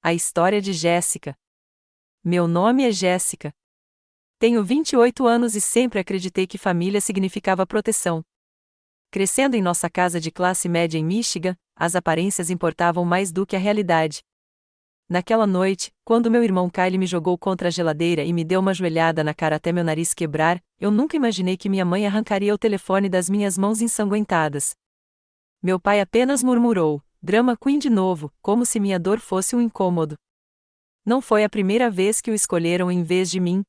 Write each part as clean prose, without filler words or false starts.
A história de Jéssica. Meu nome é Jéssica. Tenho 28 anos e sempre acreditei que família significava proteção. Crescendo em nossa casa de classe média em Michigan, as aparências importavam mais do que a realidade. Naquela noite, quando meu irmão Kyle me jogou contra a geladeira e me deu uma joelhada na cara até meu nariz quebrar, eu nunca imaginei que minha mãe arrancaria o telefone das minhas mãos ensanguentadas. Meu pai apenas murmurou: "Drama Queen de novo", como se minha dor fosse um incômodo. Não foi a primeira vez que o escolheram em vez de mim.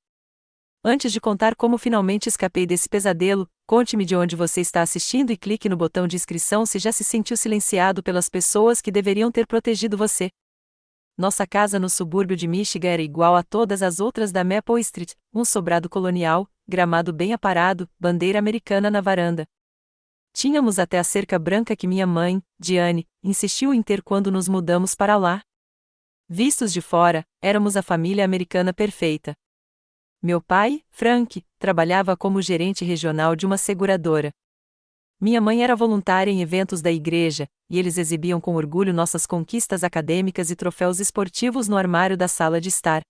Antes de contar como finalmente escapei desse pesadelo, conte-me de onde você está assistindo e clique no botão de inscrição se já se sentiu silenciado pelas pessoas que deveriam ter protegido você. Nossa casa no subúrbio de Michigan era igual a todas as outras da Maple Street, um sobrado colonial, gramado bem aparado, bandeira americana na varanda. Tínhamos até a cerca branca que minha mãe, Diane, insistiu em ter quando nos mudamos para lá. Vistos de fora, éramos a família americana perfeita. Meu pai, Frank, trabalhava como gerente regional de uma seguradora. Minha mãe era voluntária em eventos da igreja, e eles exibiam com orgulho nossas conquistas acadêmicas e troféus esportivos no armário da sala de estar.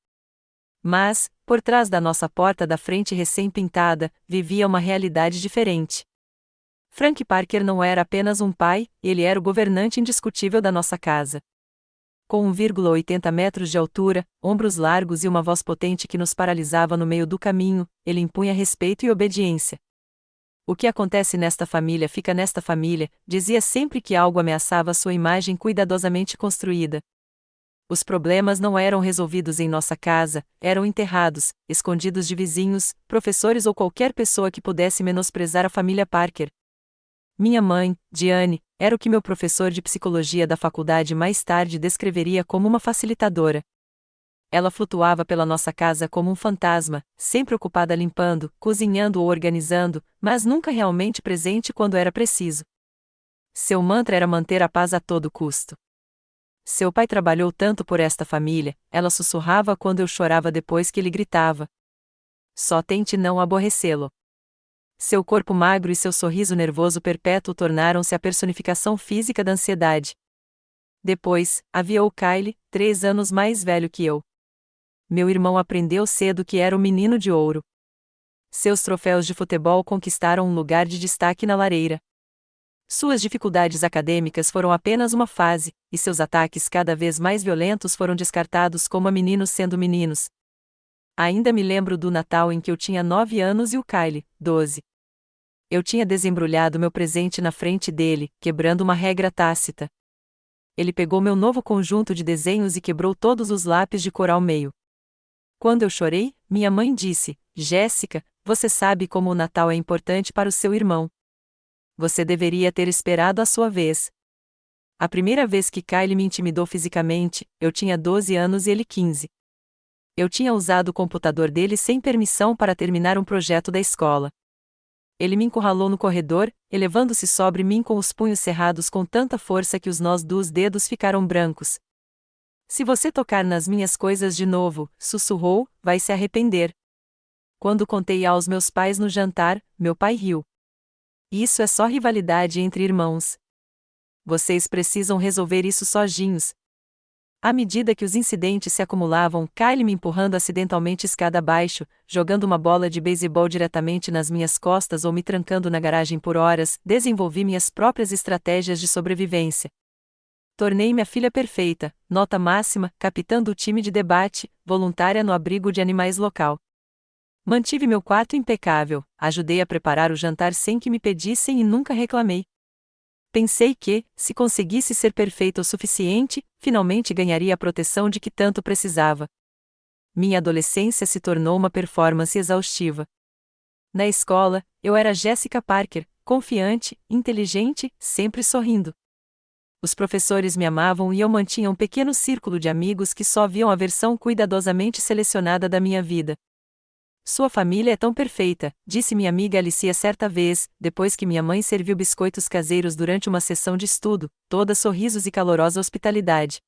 Mas, por trás da nossa porta da frente recém-pintada, vivia uma realidade diferente. Frank Parker não era apenas um pai, ele era o governante indiscutível da nossa casa. Com 1,80 metros de altura, ombros largos e uma voz potente que nos paralisava no meio do caminho, ele impunha respeito e obediência. "O que acontece nesta família fica nesta família", dizia sempre que algo ameaçava sua imagem cuidadosamente construída. Os problemas não eram resolvidos em nossa casa, eram enterrados, escondidos de vizinhos, professores ou qualquer pessoa que pudesse menosprezar a família Parker. Minha mãe, Diane, era o que meu professor de psicologia da faculdade mais tarde descreveria como uma facilitadora. Ela flutuava pela nossa casa como um fantasma, sempre ocupada limpando, cozinhando ou organizando, mas nunca realmente presente quando era preciso. Seu mantra era manter a paz a todo custo. "Seu pai trabalhou tanto por esta família", ela sussurrava quando eu chorava depois que ele gritava. "Só tente não aborrecê-lo." Seu corpo magro e seu sorriso nervoso perpétuo tornaram-se a personificação física da ansiedade. Depois, havia o Kyle, 3 anos mais velho que eu. Meu irmão aprendeu cedo que era o menino de ouro. Seus troféus de futebol conquistaram um lugar de destaque na lareira. Suas dificuldades acadêmicas foram apenas uma fase, e seus ataques cada vez mais violentos foram descartados como a meninos sendo meninos. Ainda me lembro do Natal em que eu tinha 9 anos e o Kyle, 12. Eu tinha desembrulhado meu presente na frente dele, quebrando uma regra tácita. Ele pegou meu novo conjunto de desenhos e quebrou todos os lápis de cor ao meio. Quando eu chorei, minha mãe disse: "Jéssica, você sabe como o Natal é importante para o seu irmão. Você deveria ter esperado a sua vez." A primeira vez que Kyle me intimidou fisicamente, eu tinha 12 anos e ele 15. Eu tinha usado o computador dele sem permissão para terminar um projeto da escola. Ele me encurralou no corredor, elevando-se sobre mim com os punhos cerrados com tanta força que os nós dos dedos ficaram brancos. "Se você tocar nas minhas coisas de novo", sussurrou, "vai se arrepender." Quando contei aos meus pais no jantar, meu pai riu. "Isso é só rivalidade entre irmãos. Vocês precisam resolver isso sozinhos." À medida que os incidentes se acumulavam, Kyle me empurrando acidentalmente escada abaixo, jogando uma bola de beisebol diretamente nas minhas costas ou me trancando na garagem por horas, desenvolvi minhas próprias estratégias de sobrevivência. Tornei-me a filha perfeita, nota máxima, capitã do time de debate, voluntária no abrigo de animais local. Mantive meu quarto impecável, ajudei a preparar o jantar sem que me pedissem e nunca reclamei. Pensei que, se conseguisse ser perfeita o suficiente, finalmente ganharia a proteção de que tanto precisava. Minha adolescência se tornou uma performance exaustiva. Na escola, eu era Jéssica Parker, confiante, inteligente, sempre sorrindo. Os professores me amavam e eu mantinha um pequeno círculo de amigos que só viam a versão cuidadosamente selecionada da minha vida. "Sua família é tão perfeita", disse minha amiga Alicia certa vez, depois que minha mãe serviu biscoitos caseiros durante uma sessão de estudo, toda sorrisos e calorosa hospitalidade.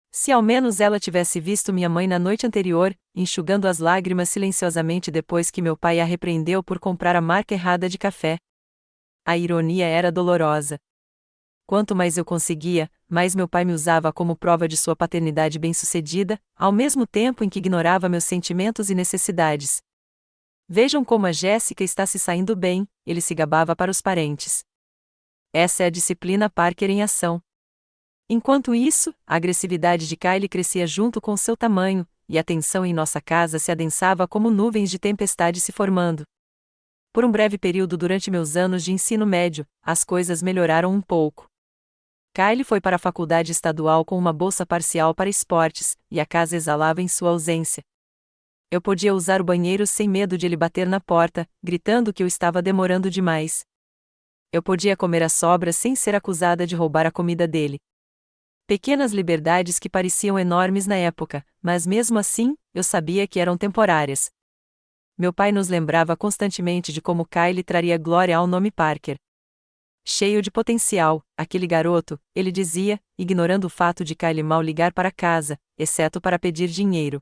Se ao menos ela tivesse visto minha mãe na noite anterior, enxugando as lágrimas silenciosamente depois que meu pai a repreendeu por comprar a marca errada de café. A ironia era dolorosa. Quanto mais eu conseguia, mais meu pai me usava como prova de sua paternidade bem-sucedida, ao mesmo tempo em que ignorava meus sentimentos e necessidades. Vejam como a Jéssica está se saindo bem, ele se gabava para os parentes. Essa é a disciplina Parker em ação. Enquanto isso, a agressividade de Kylie crescia junto com seu tamanho, e a tensão em nossa casa se adensava como nuvens de tempestade se formando. Por um breve período durante meus anos de ensino médio, as coisas melhoraram um pouco. Kylie foi para a faculdade estadual com uma bolsa parcial para esportes, e a casa exalava em sua ausência. Eu podia usar o banheiro sem medo de ele bater na porta, gritando que eu estava demorando demais. Eu podia comer as sobras sem ser acusada de roubar a comida dele. Pequenas liberdades que pareciam enormes na época, mas mesmo assim, eu sabia que eram temporárias. Meu pai nos lembrava constantemente de como Kylie traria glória ao nome Parker. Cheio de potencial, aquele garoto, ele dizia, ignorando o fato de Kylie mal ligar para casa, exceto para pedir dinheiro.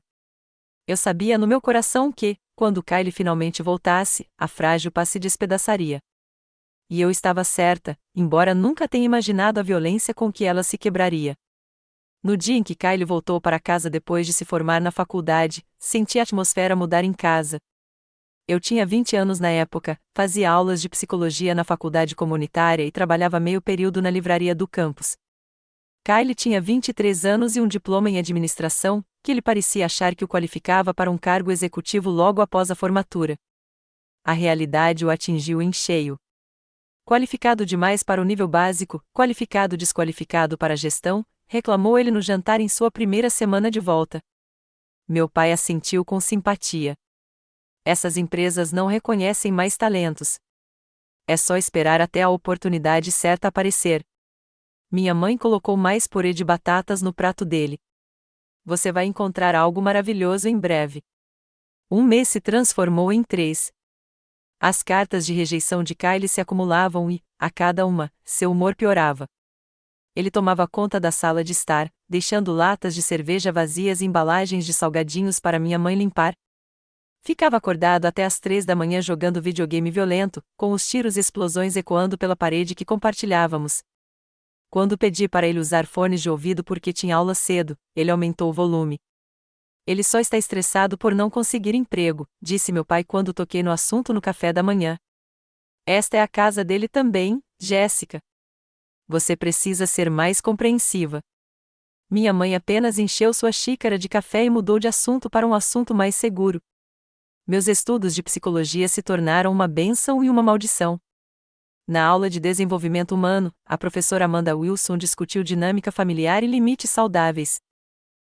Eu sabia no meu coração que, quando Kylie finalmente voltasse, a frágil paz se despedaçaria. E eu estava certa, embora nunca tenha imaginado a violência com que ela se quebraria. No dia em que Kylie voltou para casa depois de se formar na faculdade, senti a atmosfera mudar em casa. Eu tinha 20 anos na época, fazia aulas de psicologia na faculdade comunitária e trabalhava meio período na livraria do campus. Kylie tinha 23 anos e um diploma em administração, que ele parecia achar que o qualificava para um cargo executivo logo após a formatura. A realidade o atingiu em cheio. Qualificado demais para o nível básico, qualificado desqualificado para a gestão, reclamou ele no jantar em sua primeira semana de volta. Meu pai assentiu com simpatia. Essas empresas não reconhecem mais talentos. É só esperar até a oportunidade certa aparecer. Minha mãe colocou mais purê de batatas no prato dele. Você vai encontrar algo maravilhoso em breve. Um mês se transformou em 3. As cartas de rejeição de Kylie se acumulavam e, a cada uma, seu humor piorava. Ele tomava conta da sala de estar, deixando latas de cerveja vazias e embalagens de salgadinhos para minha mãe limpar. Ficava acordado até às 3 da manhã jogando videogame violento, com os tiros e explosões ecoando pela parede que compartilhávamos. Quando pedi para ele usar fones de ouvido porque tinha aula cedo, ele aumentou o volume. Ele só está estressado por não conseguir emprego, disse meu pai quando toquei no assunto no café da manhã. Esta é a casa dele também, Jéssica. Você precisa ser mais compreensiva. Minha mãe apenas encheu sua xícara de café e mudou de assunto para um assunto mais seguro. Meus estudos de psicologia se tornaram uma bênção e uma maldição. Na aula de desenvolvimento humano, a professora Amanda Wilson discutiu dinâmica familiar e limites saudáveis.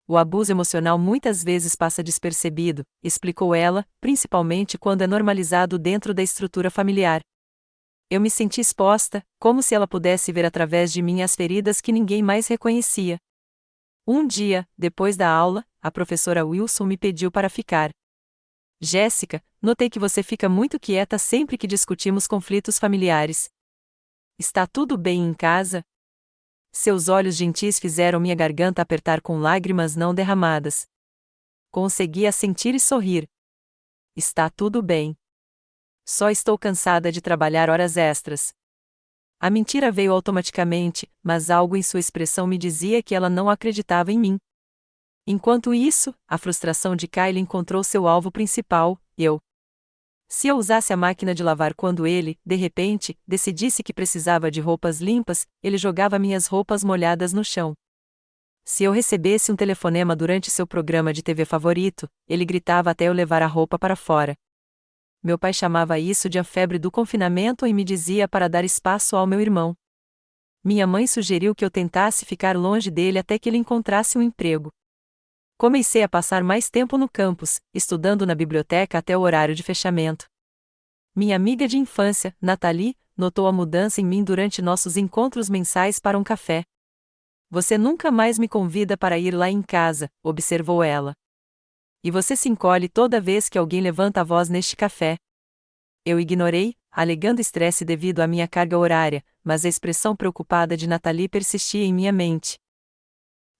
O abuso emocional muitas vezes passa despercebido, explicou ela, principalmente quando é normalizado dentro da estrutura familiar. Eu me senti exposta, como se ela pudesse ver através de mim as feridas que ninguém mais reconhecia. Um dia, depois da aula, a professora Wilson me pediu para ficar. Jéssica, notei que você fica muito quieta sempre que discutimos conflitos familiares. Está tudo bem em casa? Seus olhos gentis fizeram minha garganta apertar com lágrimas não derramadas. Conseguia sentir e sorrir. Está tudo bem. Só estou cansada de trabalhar horas extras. A mentira veio automaticamente, mas algo em sua expressão me dizia que ela não acreditava em mim. Enquanto isso, a frustração de Kylie encontrou seu alvo principal, eu. Se eu usasse a máquina de lavar quando ele, de repente, decidisse que precisava de roupas limpas, ele jogava minhas roupas molhadas no chão. Se eu recebesse um telefonema durante seu programa de TV favorito, ele gritava até eu levar a roupa para fora. Meu pai chamava isso de a febre do confinamento e me dizia para dar espaço ao meu irmão. Minha mãe sugeriu que eu tentasse ficar longe dele até que ele encontrasse um emprego. Comecei a passar mais tempo no campus, estudando na biblioteca até o horário de fechamento. Minha amiga de infância, Nathalie, notou a mudança em mim durante nossos encontros mensais para um café. Você nunca mais me convida para ir lá em casa, observou ela. E você se encolhe toda vez que alguém levanta a voz neste café. Eu ignorei, alegando estresse devido à minha carga horária, mas a expressão preocupada de Nathalie persistia em minha mente.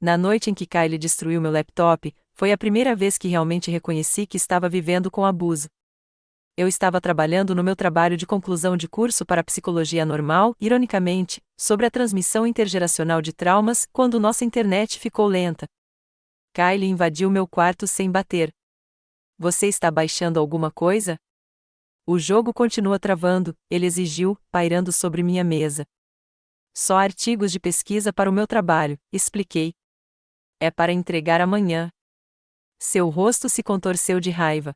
Na noite em que Kylie destruiu meu laptop, foi a primeira vez que realmente reconheci que estava vivendo com abuso. Eu estava trabalhando no meu trabalho de conclusão de curso para psicologia normal, ironicamente, sobre a transmissão intergeracional de traumas, quando nossa internet ficou lenta. Kylie invadiu meu quarto sem bater. Você está baixando alguma coisa? O jogo continua travando, ele exigiu, pairando sobre minha mesa. Só artigos de pesquisa para o meu trabalho, expliquei. É para entregar amanhã. Seu rosto se contorceu de raiva.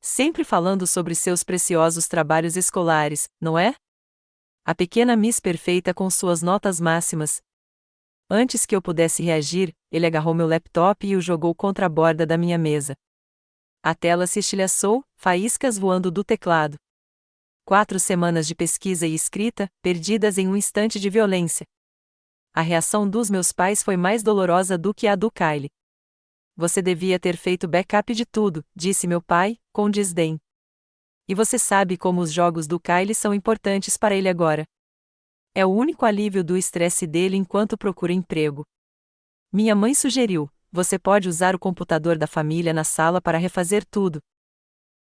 Sempre falando sobre seus preciosos trabalhos escolares, não é? A pequena Miss Perfeita com suas notas máximas. Antes que eu pudesse reagir, ele agarrou meu laptop e o jogou contra a borda da minha mesa. A tela se estilhaçou, faíscas voando do teclado. 4 semanas de pesquisa e escrita, perdidas em um instante de violência. A reação dos meus pais foi mais dolorosa do que a do Kylie. Você devia ter feito backup de tudo, disse meu pai, com desdém. E você sabe como os jogos do Kylie são importantes para ele agora. É o único alívio do estresse dele enquanto procura emprego. Minha mãe sugeriu: você pode usar o computador da família na sala para refazer tudo.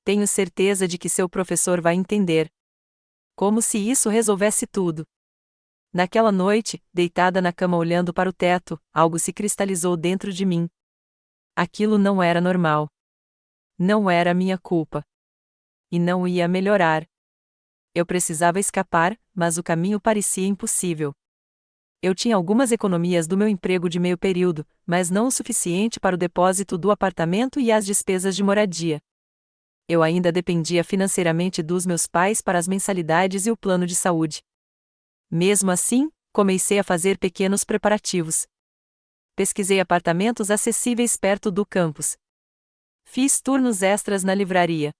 Tenho certeza de que seu professor vai entender. Como se isso resolvesse tudo. Naquela noite, deitada na cama olhando para o teto, algo se cristalizou dentro de mim. Aquilo não era normal. Não era minha culpa. E não ia melhorar. Eu precisava escapar, mas o caminho parecia impossível. Eu tinha algumas economias do meu emprego de meio período, mas não o suficiente para o depósito do apartamento e as despesas de moradia. Eu ainda dependia financeiramente dos meus pais para as mensalidades e o plano de saúde. Mesmo assim, comecei a fazer pequenos preparativos. Pesquisei apartamentos acessíveis perto do campus. Fiz turnos extras na livraria.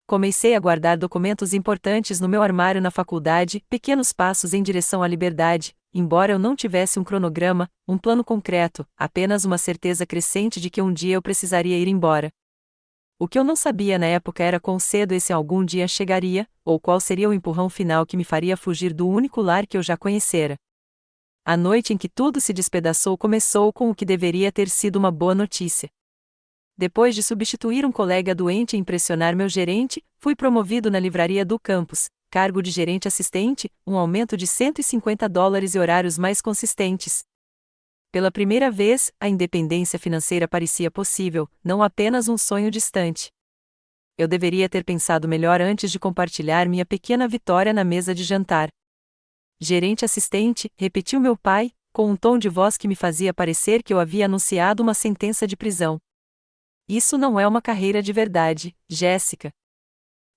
Comecei a guardar documentos importantes no meu armário na faculdade, pequenos passos em direção à liberdade, embora eu não tivesse um cronograma, um plano concreto, apenas uma certeza crescente de que um dia eu precisaria ir embora. O que eu não sabia na época era quão cedo esse algum dia chegaria, ou qual seria o empurrão final que me faria fugir do único lar que eu já conhecera. A noite em que tudo se despedaçou começou com o que deveria ter sido uma boa notícia. Depois de substituir um colega doente e impressionar meu gerente, fui promovido na livraria do campus, cargo de gerente assistente, um aumento de $150 e horários mais consistentes. Pela primeira vez, a independência financeira parecia possível, não apenas um sonho distante. Eu deveria ter pensado melhor antes de compartilhar minha pequena vitória na mesa de jantar. Gerente assistente, repetiu meu pai, com um tom de voz que me fazia parecer que eu havia anunciado uma sentença de prisão. Isso não é uma carreira de verdade, Jéssica.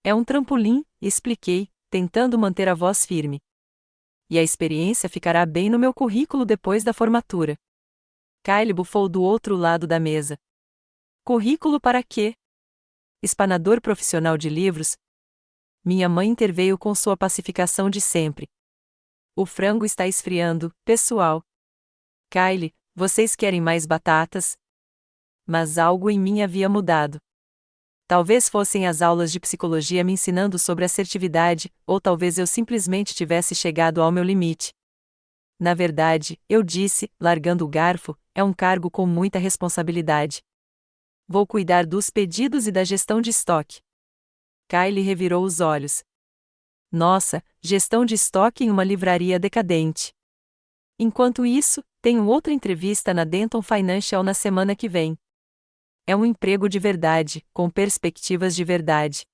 É um trampolim, expliquei, tentando manter a voz firme. E a experiência ficará bem no meu currículo depois da formatura. Kylie bufou do outro lado da mesa. Currículo para quê? Espanador profissional de livros? Minha mãe interveio com sua pacificação de sempre. O frango está esfriando, pessoal. Kylie, vocês querem mais batatas? Mas algo em mim havia mudado. Talvez fossem as aulas de psicologia me ensinando sobre assertividade, ou talvez eu simplesmente tivesse chegado ao meu limite. Na verdade, eu disse, largando o garfo, é um cargo com muita responsabilidade. Vou cuidar dos pedidos e da gestão de estoque. Kylie revirou os olhos. Nossa, gestão de estoque em uma livraria decadente. Enquanto isso, tenho outra entrevista na Denton Financial na semana que vem. É um emprego de verdade, com perspectivas de verdade.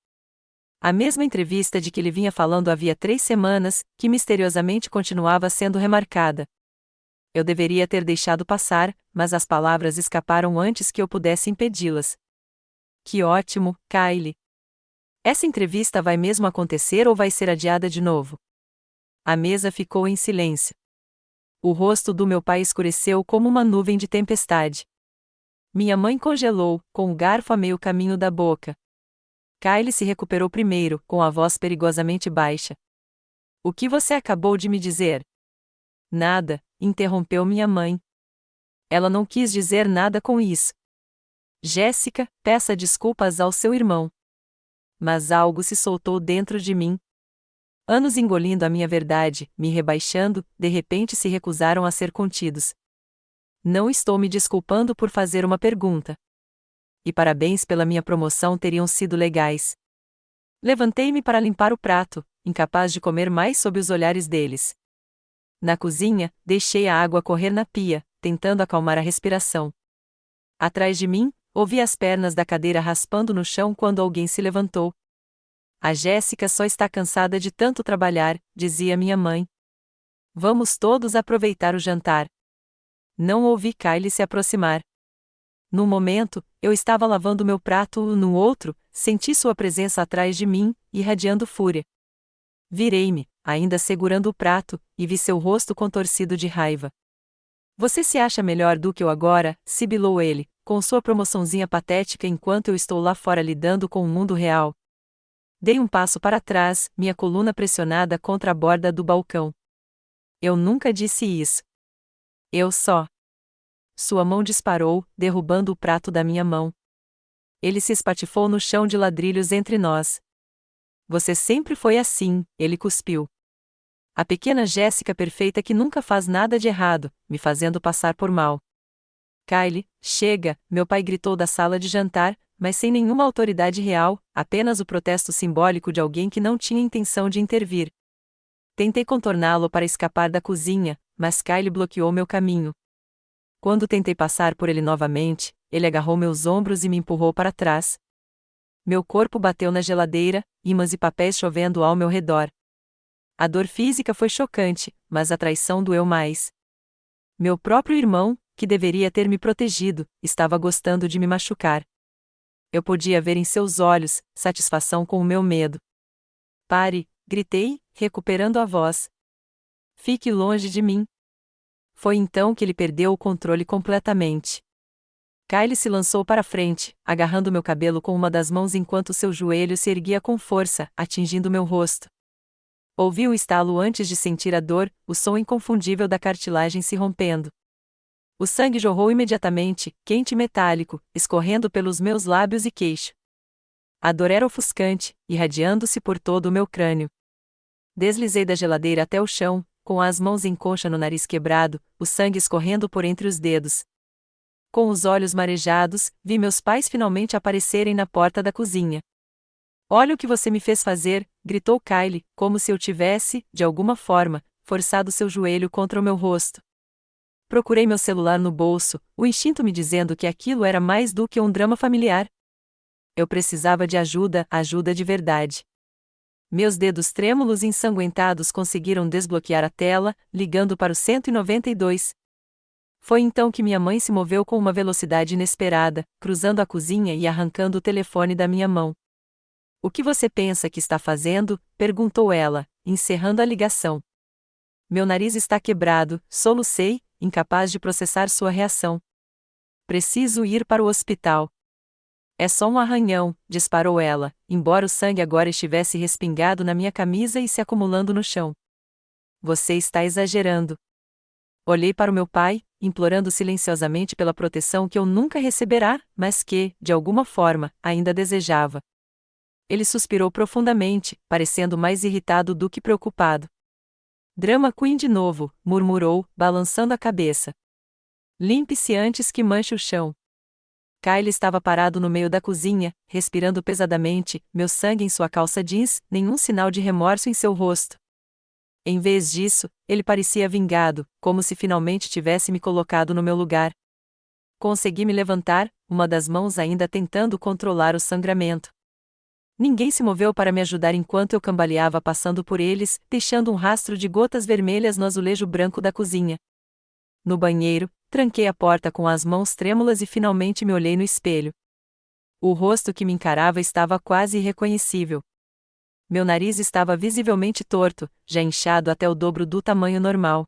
A mesma entrevista de que ele vinha falando havia 3 semanas, que misteriosamente continuava sendo remarcada. Eu deveria ter deixado passar, mas as palavras escaparam antes que eu pudesse impedi-las. Que ótimo, Kylie. Essa entrevista vai mesmo acontecer ou vai ser adiada de novo? A mesa ficou em silêncio. O rosto do meu pai escureceu como uma nuvem de tempestade. Minha mãe congelou, com o garfo a meio caminho da boca. Kylie se recuperou primeiro, com a voz perigosamente baixa. O que você acabou de me dizer? Nada, interrompeu minha mãe. Ela não quis dizer nada com isso. Jéssica, peça desculpas ao seu irmão. Mas algo se soltou dentro de mim. Anos engolindo a minha verdade, me rebaixando, de repente se recusaram a ser contidos. Não estou me desculpando por fazer uma pergunta. E parabéns pela minha promoção teriam sido legais. Levantei-me para limpar o prato, incapaz de comer mais sob os olhares deles. Na cozinha, deixei a água correr na pia, tentando acalmar a respiração. Atrás de mim, ouvi as pernas da cadeira raspando no chão quando alguém se levantou. A Jéssica só está cansada de tanto trabalhar, dizia minha mãe. Vamos todos aproveitar o jantar. Não ouvi Kylie se aproximar. Num momento, eu estava lavando meu prato, no outro, senti sua presença atrás de mim, irradiando fúria. Virei-me, ainda segurando o prato, e vi seu rosto contorcido de raiva. Você se acha melhor do que eu agora? Sibilou ele, com sua promoçãozinha patética enquanto eu estou lá fora lidando com o mundo real. Dei um passo para trás, minha coluna pressionada contra a borda do balcão. Eu nunca disse isso. Eu só. Sua mão disparou, derrubando o prato da minha mão. Ele se espatifou no chão de ladrilhos entre nós. Você sempre foi assim, ele cuspiu. A pequena Jéssica perfeita que nunca faz nada de errado, me fazendo passar por mal. Kylie, chega, meu pai gritou da sala de jantar, mas sem nenhuma autoridade real, apenas o protesto simbólico de alguém que não tinha intenção de intervir. Tentei contorná-lo para escapar da cozinha, mas Kylie bloqueou meu caminho. Quando tentei passar por ele novamente, ele agarrou meus ombros e me empurrou para trás. Meu corpo bateu na geladeira, ímãs e papéis chovendo ao meu redor. A dor física foi chocante, mas a traição doeu mais. Meu próprio irmão, que deveria ter me protegido, estava gostando de me machucar. Eu podia ver em seus olhos satisfação com o meu medo. Pare, gritei, recuperando a voz. Fique longe de mim. Foi então que ele perdeu o controle completamente. Kylie se lançou para frente, agarrando meu cabelo com uma das mãos enquanto seu joelho se erguia com força, atingindo meu rosto. Ouvi o estalo antes de sentir a dor, o som inconfundível da cartilagem se rompendo. O sangue jorrou imediatamente, quente e metálico, escorrendo pelos meus lábios e queixo. A dor era ofuscante, irradiando-se por todo o meu crânio. Deslizei da geladeira até o chão, com as mãos em concha no nariz quebrado, o sangue escorrendo por entre os dedos. Com os olhos marejados, vi meus pais finalmente aparecerem na porta da cozinha. Olha o que você me fez fazer, gritou Kylie, como se eu tivesse, de alguma forma, forçado seu joelho contra o meu rosto. Procurei meu celular no bolso, o instinto me dizendo que aquilo era mais do que um drama familiar. Eu precisava de ajuda, ajuda de verdade. Meus dedos trêmulos e ensanguentados conseguiram desbloquear a tela, ligando para o 192. Foi então que minha mãe se moveu com uma velocidade inesperada, cruzando a cozinha e arrancando o telefone da minha mão. O que você pensa que está fazendo? Perguntou ela, encerrando a ligação. Meu nariz está quebrado, solucei, incapaz de processar sua reação. Preciso ir para o hospital. É só um arranhão, disparou ela, embora o sangue agora estivesse respingado na minha camisa e se acumulando no chão. Você está exagerando. Olhei para o meu pai, implorando silenciosamente pela proteção que eu nunca receberá, mas que, de alguma forma, ainda desejava. Ele suspirou profundamente, parecendo mais irritado do que preocupado. Drama Queen de novo, murmurou, balançando a cabeça. Limpe-se antes que manche o chão. Kylie estava parado no meio da cozinha, respirando pesadamente, meu sangue em sua calça jeans, nenhum sinal de remorso em seu rosto. Em vez disso, ele parecia vingado, como se finalmente tivesse me colocado no meu lugar. Consegui me levantar, uma das mãos ainda tentando controlar o sangramento. Ninguém se moveu para me ajudar enquanto eu cambaleava passando por eles, deixando um rastro de gotas vermelhas no azulejo branco da cozinha. No banheiro, tranquei a porta com as mãos trêmulas e finalmente me olhei no espelho. O rosto que me encarava estava quase irreconhecível. Meu nariz estava visivelmente torto, já inchado até o dobro do tamanho normal.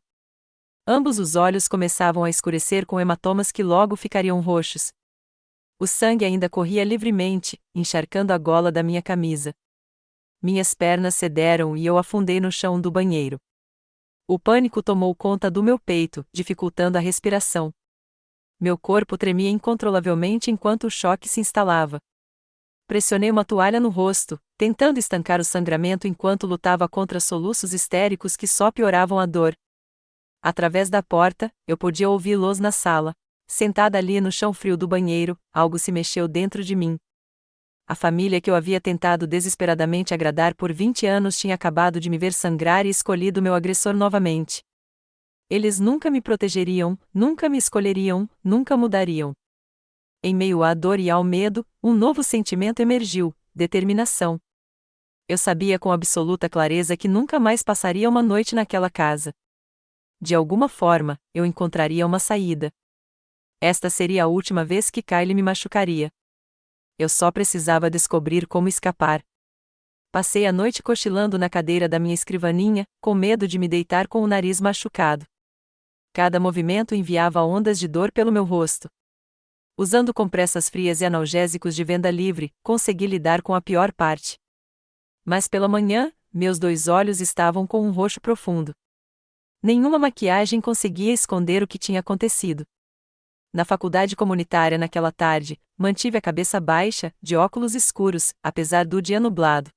Ambos os olhos começavam a escurecer com hematomas que logo ficariam roxos. O sangue ainda corria livremente, encharcando a gola da minha camisa. Minhas pernas cederam e eu afundei no chão do banheiro. O pânico tomou conta do meu peito, dificultando a respiração. Meu corpo tremia incontrolavelmente enquanto o choque se instalava. Pressionei uma toalha no rosto, tentando estancar o sangramento enquanto lutava contra soluços histéricos que só pioravam a dor. Através da porta, eu podia ouvi-los na sala. Sentada ali no chão frio do banheiro, algo se mexeu dentro de mim. A família que eu havia tentado desesperadamente agradar por 20 anos tinha acabado de me ver sangrar e escolhido meu agressor novamente. Eles nunca me protegeriam, nunca me escolheriam, nunca mudariam. Em meio à dor e ao medo, um novo sentimento emergiu: determinação. Eu sabia com absoluta clareza que nunca mais passaria uma noite naquela casa. De alguma forma, eu encontraria uma saída. Esta seria a última vez que Kylie me machucaria. Eu só precisava descobrir como escapar. Passei a noite cochilando na cadeira da minha escrivaninha, com medo de me deitar com o nariz machucado. Cada movimento enviava ondas de dor pelo meu rosto. Usando compressas frias e analgésicos de venda livre, consegui lidar com a pior parte. Mas pela manhã, meus 2 olhos estavam com um roxo profundo. Nenhuma maquiagem conseguia esconder o que tinha acontecido. Na faculdade comunitária naquela tarde, mantive a cabeça baixa, de óculos escuros, apesar do dia nublado.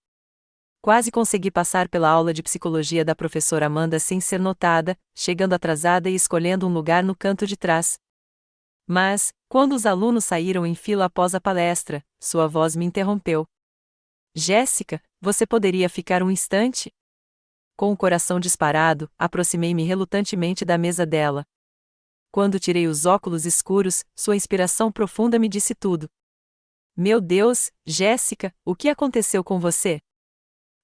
Quase consegui passar pela aula de psicologia da professora Amanda sem ser notada, chegando atrasada e escolhendo um lugar no canto de trás. Mas, quando os alunos saíram em fila após a palestra, sua voz me interrompeu. Jéssica, você poderia ficar um instante? Com o coração disparado, aproximei-me relutantemente da mesa dela. Quando tirei os óculos escuros, sua inspiração profunda me disse tudo. Meu Deus, Jéssica, o que aconteceu com você?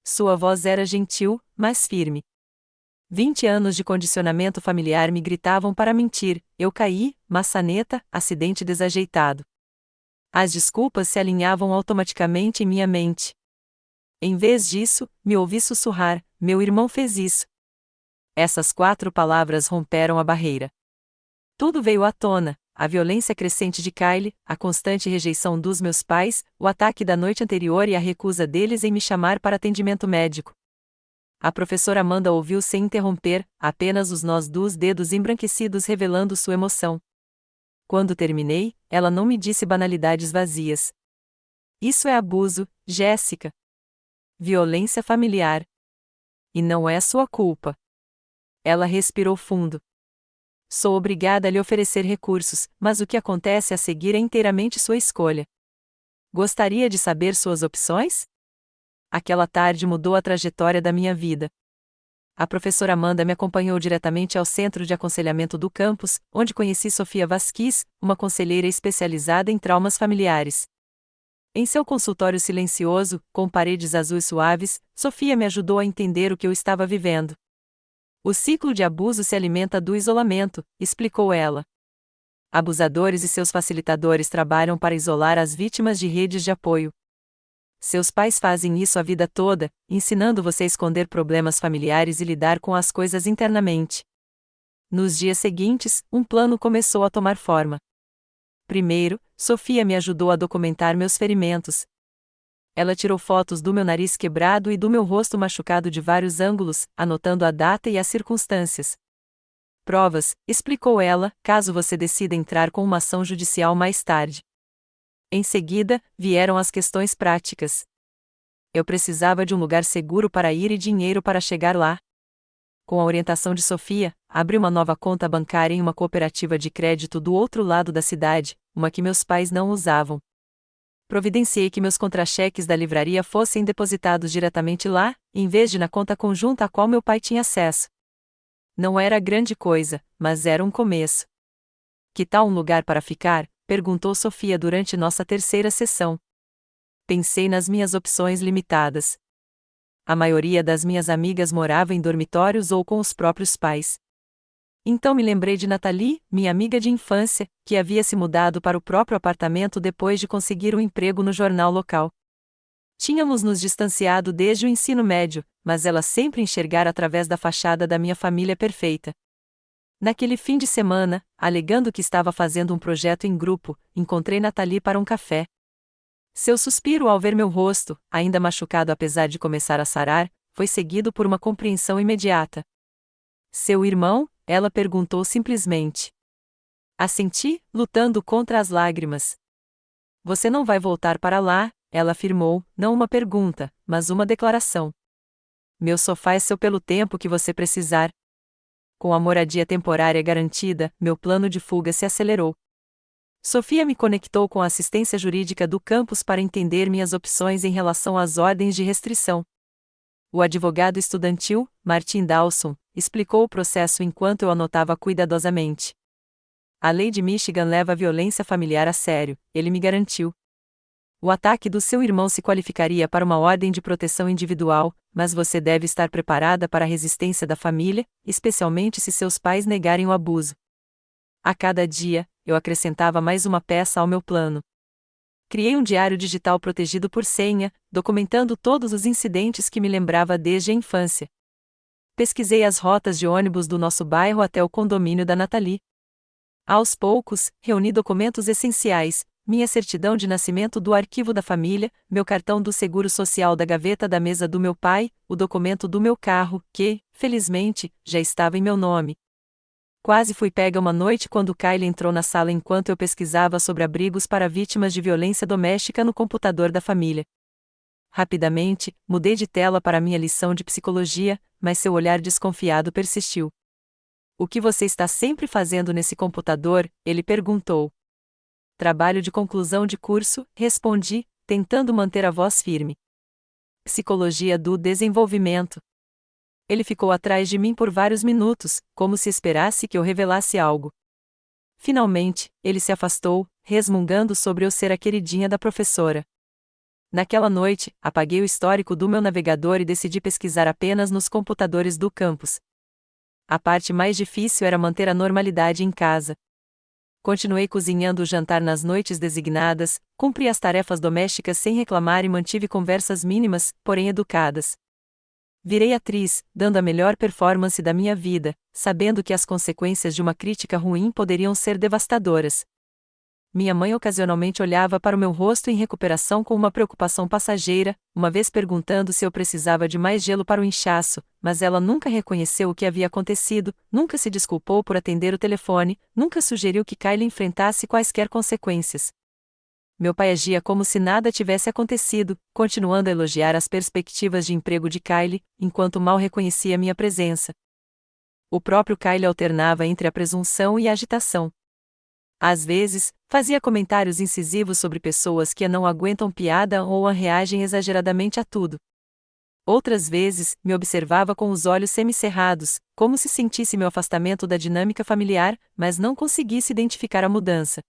Sua voz era gentil, mas firme. 20 anos de condicionamento familiar me gritavam para mentir: eu caí, maçaneta, acidente desajeitado. As desculpas se alinhavam automaticamente em minha mente. Em vez disso, me ouvi sussurrar: meu irmão fez isso. Essas 4 palavras romperam a barreira. Tudo veio à tona: a violência crescente de Kylie, a constante rejeição dos meus pais, o ataque da noite anterior e a recusa deles em me chamar para atendimento médico. A professora Amanda ouviu sem interromper, apenas os nós dos dedos embranquecidos revelando sua emoção. Quando terminei, ela não me disse banalidades vazias. Isso é abuso, Jéssica. Violência familiar. E não é sua culpa. Ela respirou fundo. Sou obrigada a lhe oferecer recursos, mas o que acontece a seguir é inteiramente sua escolha. Gostaria de saber suas opções? Aquela tarde mudou a trajetória da minha vida. A professora Amanda me acompanhou diretamente ao centro de aconselhamento do campus, onde conheci Sofia Vasquez, uma conselheira especializada em traumas familiares. Em seu consultório silencioso, com paredes azuis suaves, Sofia me ajudou a entender o que eu estava vivendo. O ciclo de abuso se alimenta do isolamento, explicou ela. Abusadores e seus facilitadores trabalham para isolar as vítimas de redes de apoio. Seus pais fazem isso a vida toda, ensinando você a esconder problemas familiares e lidar com as coisas internamente. Nos dias seguintes, um plano começou a tomar forma. Primeiro, Sofia me ajudou a documentar meus ferimentos. Ela tirou fotos do meu nariz quebrado e do meu rosto machucado de vários ângulos, anotando a data e as circunstâncias. Provas, explicou ela, caso você decida entrar com uma ação judicial mais tarde. Em seguida, vieram as questões práticas. Eu precisava de um lugar seguro para ir e dinheiro para chegar lá. Com a orientação de Sofia, abri uma nova conta bancária em uma cooperativa de crédito do outro lado da cidade, uma que meus pais não usavam. Providenciei que meus contra-cheques da livraria fossem depositados diretamente lá, em vez de na conta conjunta a qual meu pai tinha acesso. Não era grande coisa, mas era um começo. Que tal um lugar para ficar? Perguntou Sofia durante nossa terceira sessão. Pensei nas minhas opções limitadas. A maioria das minhas amigas morava em dormitórios ou com os próprios pais. Então me lembrei de Nathalie, minha amiga de infância, que havia se mudado para o próprio apartamento depois de conseguir um emprego no jornal local. Tínhamos nos distanciado desde o ensino médio, mas ela sempre enxergara através da fachada da minha família perfeita. Naquele fim de semana, alegando que estava fazendo um projeto em grupo, encontrei Nathalie para um café. Seu suspiro ao ver meu rosto, ainda machucado apesar de começar a sarar, foi seguido por uma compreensão imediata. Seu irmão? Ela perguntou simplesmente. Assenti, lutando contra as lágrimas. Você não vai voltar para lá, ela afirmou, não uma pergunta, mas uma declaração. Meu sofá é seu pelo tempo que você precisar. Com a moradia temporária garantida, meu plano de fuga se acelerou. Sofia me conectou com a assistência jurídica do campus para entender minhas opções em relação às ordens de restrição. O advogado estudantil, Martin Dawson, explicou o processo enquanto eu anotava cuidadosamente. A lei de Michigan leva a violência familiar a sério, ele me garantiu. O ataque do seu irmão se qualificaria para uma ordem de proteção individual, mas você deve estar preparada para a resistência da família, especialmente se seus pais negarem o abuso. A cada dia, eu acrescentava mais uma peça ao meu plano. Criei um diário digital protegido por senha, documentando todos os incidentes que me lembrava desde a infância. Pesquisei as rotas de ônibus do nosso bairro até o condomínio da Nathalie. Aos poucos, reuni documentos essenciais, minha certidão de nascimento do arquivo da família, meu cartão do seguro social da gaveta da mesa do meu pai, o documento do meu carro, que, felizmente, já estava em meu nome. Quase fui pega uma noite quando Kylie entrou na sala enquanto eu pesquisava sobre abrigos para vítimas de violência doméstica no computador da família. Rapidamente, mudei de tela para minha lição de psicologia, mas seu olhar desconfiado persistiu. O que você está sempre fazendo nesse computador? Ele perguntou. Trabalho de conclusão de curso, respondi, tentando manter a voz firme. Psicologia do desenvolvimento. Ele ficou atrás de mim por vários minutos, como se esperasse que eu revelasse algo. Finalmente, ele se afastou, resmungando sobre eu ser a queridinha da professora. Naquela noite, apaguei o histórico do meu navegador e decidi pesquisar apenas nos computadores do campus. A parte mais difícil era manter a normalidade em casa. Continuei cozinhando o jantar nas noites designadas, cumpri as tarefas domésticas sem reclamar e mantive conversas mínimas, porém educadas. Virei atriz, dando a melhor performance da minha vida, sabendo que as consequências de uma crítica ruim poderiam ser devastadoras. Minha mãe ocasionalmente olhava para o meu rosto em recuperação com uma preocupação passageira, uma vez perguntando se eu precisava de mais gelo para o inchaço, mas ela nunca reconheceu o que havia acontecido, nunca se desculpou por atender o telefone, nunca sugeriu que Kylie enfrentasse quaisquer consequências. Meu pai agia como se nada tivesse acontecido, continuando a elogiar as perspectivas de emprego de Kylie, enquanto mal reconhecia minha presença. O próprio Kylie alternava entre a presunção e a agitação. Às vezes, fazia comentários incisivos sobre pessoas que não aguentam piada ou reagem exageradamente a tudo. Outras vezes, me observava com os olhos semicerrados, como se sentisse meu afastamento da dinâmica familiar, mas não conseguisse identificar a mudança.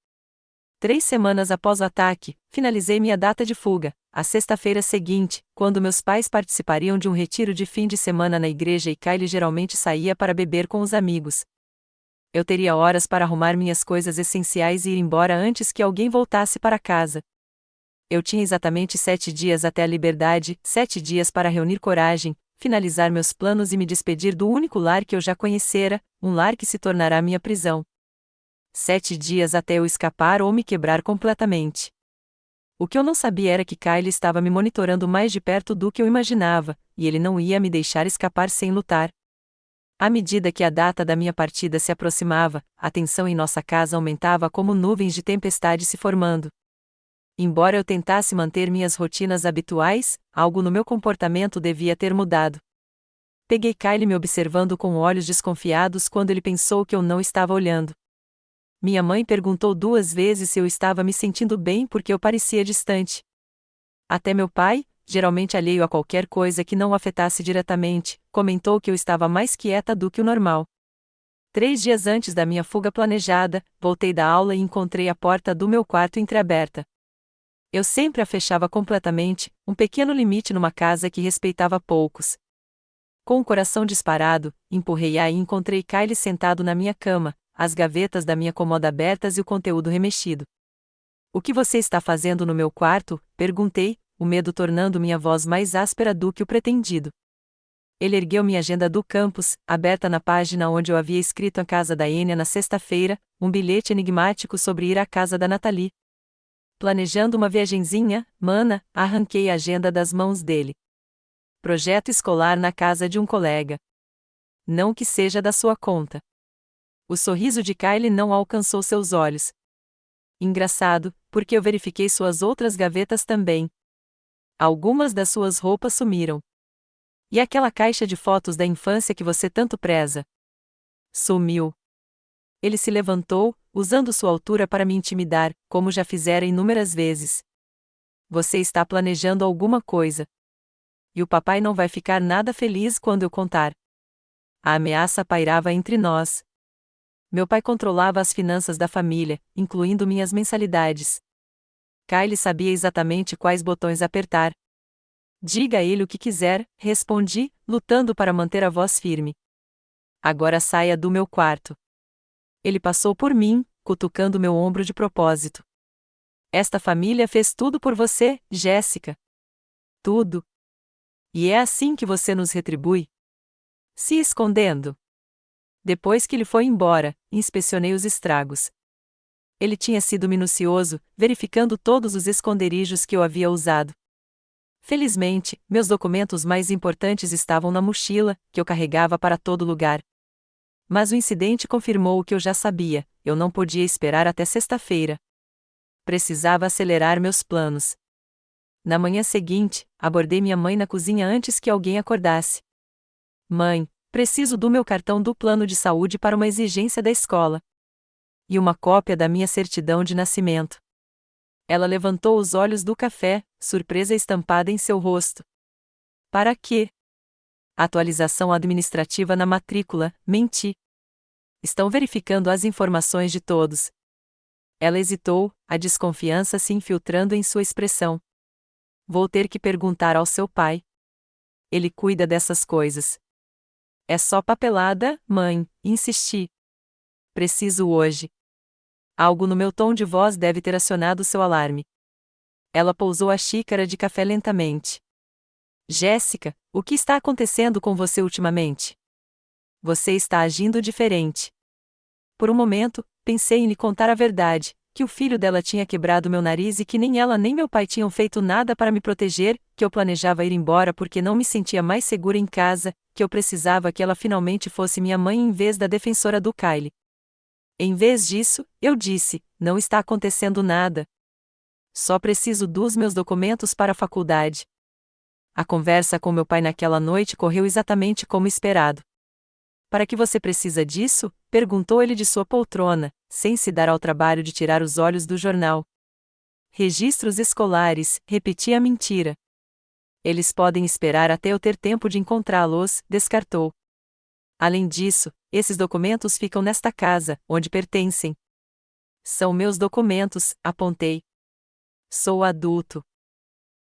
3 semanas após o ataque, finalizei minha data de fuga, a sexta-feira seguinte, quando meus pais participariam de um retiro de fim de semana na igreja e Kylie geralmente saía para beber com os amigos. Eu teria horas para arrumar minhas coisas essenciais e ir embora antes que alguém voltasse para casa. Eu tinha exatamente 7 dias até a liberdade, 7 dias para reunir coragem, finalizar meus planos e me despedir do único lar que eu já conhecera, um lar que se tornará minha prisão. 7 dias até eu escapar ou me quebrar completamente. O que eu não sabia era que Kylie estava me monitorando mais de perto do que eu imaginava, e ele não ia me deixar escapar sem lutar. À medida que a data da minha partida se aproximava, a tensão em nossa casa aumentava como nuvens de tempestade se formando. Embora eu tentasse manter minhas rotinas habituais, algo no meu comportamento devia ter mudado. Peguei Kylie me observando com olhos desconfiados quando ele pensou que eu não estava olhando. Minha mãe perguntou 2 vezes se eu estava me sentindo bem porque eu parecia distante. Até meu pai, geralmente alheio a qualquer coisa que não o afetasse diretamente, comentou que eu estava mais quieta do que o normal. 3 dias antes da minha fuga planejada, voltei da aula e encontrei a porta do meu quarto entreaberta. Eu sempre a fechava completamente, um pequeno limite numa casa que respeitava poucos. Com o coração disparado, empurrei-a e encontrei Kylie sentado na minha cama, as gavetas da minha cômoda abertas e o conteúdo remexido. "O que você está fazendo no meu quarto?" perguntei, o medo tornando minha voz mais áspera do que o pretendido. Ele ergueu minha agenda do campus, aberta na página onde eu havia escrito a casa da Enya na sexta-feira, um bilhete enigmático sobre ir à casa da Nathalie. Planejando uma viagenzinha, mana, arranquei a agenda das mãos dele. Projeto escolar na casa de um colega. Não que seja da sua conta. O sorriso de Kylie não alcançou seus olhos. Engraçado, porque eu verifiquei suas outras gavetas também. Algumas das suas roupas sumiram. E aquela caixa de fotos da infância que você tanto preza? Sumiu. Ele se levantou, usando sua altura para me intimidar, como já fizera inúmeras vezes. Você está planejando alguma coisa. E o papai não vai ficar nada feliz quando eu contar. A ameaça pairava entre nós. Meu pai controlava as finanças da família, incluindo minhas mensalidades. Kyle sabia exatamente quais botões apertar. Diga a ele o que quiser, respondi, lutando para manter a voz firme. Agora saia do meu quarto. Ele passou por mim, cutucando meu ombro de propósito. Esta família fez tudo por você, Jéssica. Tudo. E é assim que você nos retribui? Se escondendo. Depois que ele foi embora, inspecionei os estragos. Ele tinha sido minucioso, verificando todos os esconderijos que eu havia usado. Felizmente, meus documentos mais importantes estavam na mochila, que eu carregava para todo lugar. Mas o incidente confirmou o que eu já sabia: eu não podia esperar até sexta-feira. Precisava acelerar meus planos. Na manhã seguinte, abordei minha mãe na cozinha antes que alguém acordasse. Mãe, preciso do meu cartão do plano de saúde para uma exigência da escola. E uma cópia da minha certidão de nascimento. Ela levantou os olhos do café, surpresa estampada em seu rosto. Para quê? Atualização administrativa na matrícula, menti. Estão verificando as informações de todos. Ela hesitou, a desconfiança se infiltrando em sua expressão. Vou ter que perguntar ao seu pai. Ele cuida dessas coisas. É só papelada, mãe, insisti. Preciso hoje. Algo no meu tom de voz deve ter acionado seu alarme. Ela pousou a xícara de café lentamente. Jéssica, o que está acontecendo com você ultimamente? Você está agindo diferente. Por um momento, pensei em lhe contar a verdade, que o filho dela tinha quebrado meu nariz e que nem ela nem meu pai tinham feito nada para me proteger, que eu planejava ir embora porque não me sentia mais segura em casa, que eu precisava que ela finalmente fosse minha mãe em vez da defensora do Kyle. Em vez disso, eu disse, não está acontecendo nada. Só preciso dos meus documentos para a faculdade. A conversa com meu pai naquela noite correu exatamente como esperado. Para que você precisa disso? Perguntou ele de sua poltrona, sem se dar ao trabalho de tirar os olhos do jornal. Registros escolares, repeti a mentira. Eles podem esperar até eu ter tempo de encontrá-los, descartou. Além disso, esses documentos ficam nesta casa, onde pertencem. São meus documentos, apontei. Sou adulto.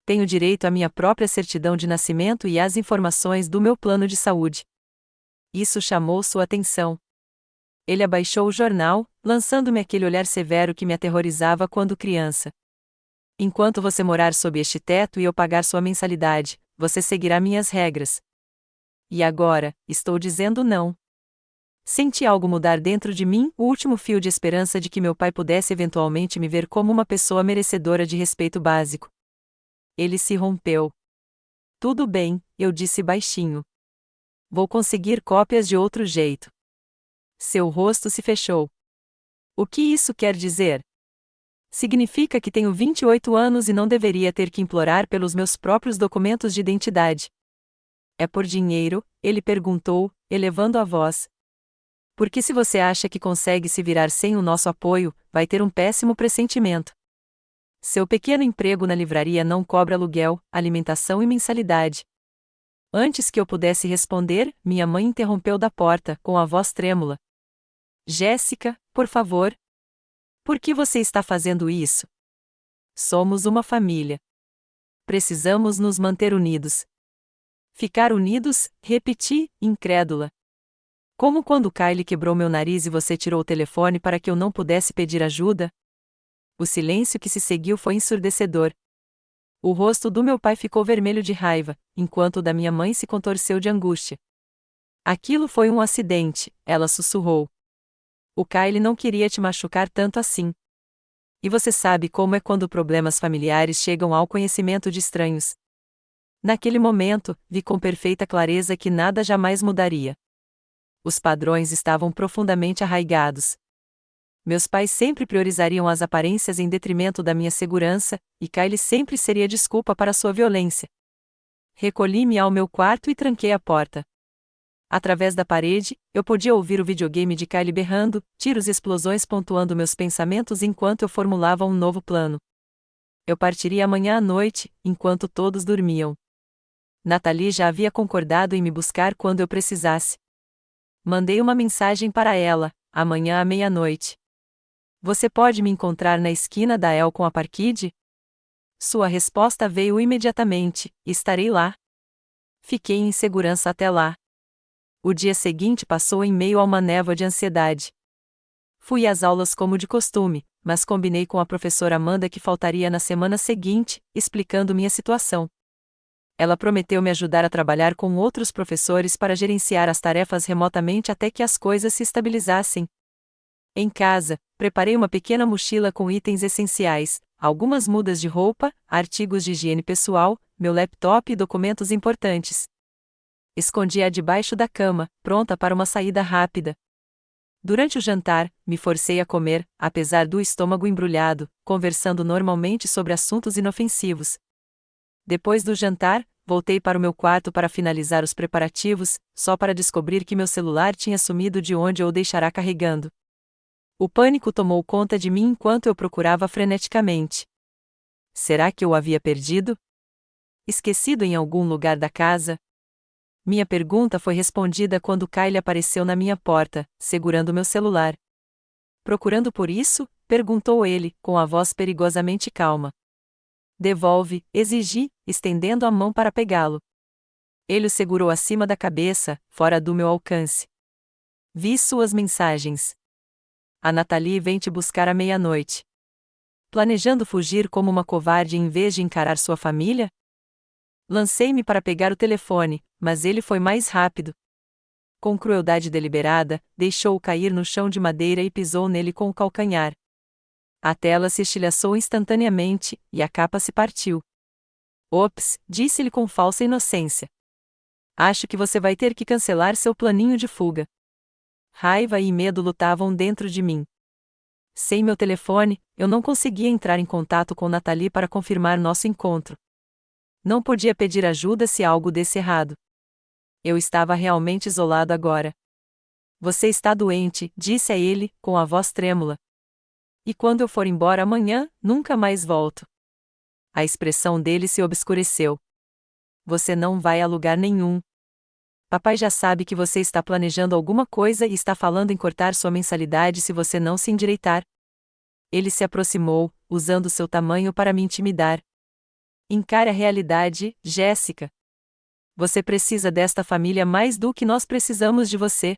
Tenho direito à minha própria certidão de nascimento e às informações do meu plano de saúde. Isso chamou sua atenção. Ele abaixou o jornal, lançando-me aquele olhar severo que me aterrorizava quando criança. Enquanto você morar sob este teto e eu pagar sua mensalidade, você seguirá minhas regras. E agora, estou dizendo não. Senti algo mudar dentro de mim, o último fio de esperança de que meu pai pudesse eventualmente me ver como uma pessoa merecedora de respeito básico. Ele se rompeu. Tudo bem, eu disse baixinho. Vou conseguir cópias de outro jeito. Seu rosto se fechou. O que isso quer dizer? Significa que tenho 28 anos e não deveria ter que implorar pelos meus próprios documentos de identidade. É por dinheiro? Ele perguntou, elevando a voz. Porque se você acha que consegue se virar sem o nosso apoio, vai ter um péssimo pressentimento. Seu pequeno emprego na livraria não cobra aluguel, alimentação e mensalidade. Antes que eu pudesse responder, minha mãe interrompeu da porta, com a voz trêmula. Jéssica, por favor. Por que você está fazendo isso? Somos uma família. Precisamos nos manter unidos. Ficar unidos? Repeti, incrédula. Como quando Kyle quebrou meu nariz e você tirou o telefone para que eu não pudesse pedir ajuda? O silêncio que se seguiu foi ensurdecedor. O rosto do meu pai ficou vermelho de raiva, enquanto o da minha mãe se contorceu de angústia. Aquilo foi um acidente, ela sussurrou. O Kyle não queria te machucar tanto assim. E você sabe como é quando problemas familiares chegam ao conhecimento de estranhos. Naquele momento, vi com perfeita clareza que nada jamais mudaria. Os padrões estavam profundamente arraigados. Meus pais sempre priorizariam as aparências em detrimento da minha segurança, e Kyle sempre seria desculpa para sua violência. Recolhi-me ao meu quarto e tranquei a porta. Através da parede, eu podia ouvir o videogame de Kylie berrando, tiros e explosões pontuando meus pensamentos enquanto eu formulava um novo plano. Eu partiria amanhã à noite, enquanto todos dormiam. Nathalie já havia concordado em me buscar quando eu precisasse. Mandei uma mensagem para ela, amanhã à meia-noite. Você pode me encontrar na esquina da El com a Parkid? Sua resposta veio imediatamente, estarei lá. Fiquei em segurança até lá. O dia seguinte passou em meio a uma névoa de ansiedade. Fui às aulas como de costume, mas combinei com a professora Amanda que faltaria na semana seguinte, explicando minha situação. Ela prometeu me ajudar a trabalhar com outros professores para gerenciar as tarefas remotamente até que as coisas se estabilizassem. Em casa, preparei uma pequena mochila com itens essenciais, algumas mudas de roupa, artigos de higiene pessoal, meu laptop e documentos importantes. Escondi-a debaixo da cama, pronta para uma saída rápida. Durante o jantar, me forcei a comer, apesar do estômago embrulhado, conversando normalmente sobre assuntos inofensivos. Depois do jantar, voltei para o meu quarto para finalizar os preparativos, só para descobrir que meu celular tinha sumido de onde eu o deixara carregando. O pânico tomou conta de mim enquanto eu procurava freneticamente. Será que eu o havia perdido? Esquecido em algum lugar da casa? Minha pergunta foi respondida quando Kylie apareceu na minha porta, segurando meu celular. Procurando por isso? Perguntou ele, com a voz perigosamente calma. Devolve, exigi, estendendo a mão para pegá-lo. Ele o segurou acima da cabeça, fora do meu alcance. Vi suas mensagens. A Nathalie vem te buscar à meia-noite. Planejando fugir como uma covarde em vez de encarar sua família? Lancei-me para pegar o telefone, mas ele foi mais rápido. Com crueldade deliberada, deixou-o cair no chão de madeira e pisou nele com o calcanhar. A tela se estilhaçou instantaneamente, e a capa se partiu. Ops, disse-lhe com falsa inocência. Acho que você vai ter que cancelar seu planinho de fuga. Raiva e medo lutavam dentro de mim. Sem meu telefone, eu não conseguia entrar em contato com Nathalie para confirmar nosso encontro. Não podia pedir ajuda se algo desse errado. Eu estava realmente isolado agora. Você está doente, disse a ele, com a voz trêmula. E quando eu for embora amanhã, nunca mais volto. A expressão dele se obscureceu. Você não vai a lugar nenhum. Papai já sabe que você está planejando alguma coisa e está falando em cortar sua mensalidade se você não se endireitar. Ele se aproximou, usando seu tamanho para me intimidar. Encare a realidade, Jéssica. Você precisa desta família mais do que nós precisamos de você.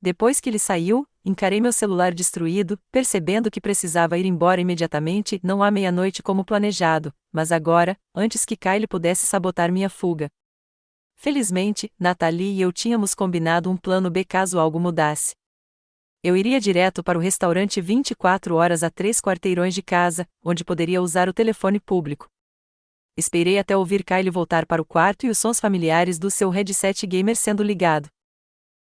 Depois que ele saiu, encarei meu celular destruído, percebendo que precisava ir embora imediatamente, não à meia-noite como planejado, mas agora, antes que Kylie pudesse sabotar minha fuga. Felizmente, Nathalie e eu tínhamos combinado um plano B caso algo mudasse. Eu iria direto para o restaurante 24 horas a 3 quarteirões de casa, onde poderia usar o telefone público. Esperei até ouvir Kylie voltar para o quarto e os sons familiares do seu headset gamer sendo ligado.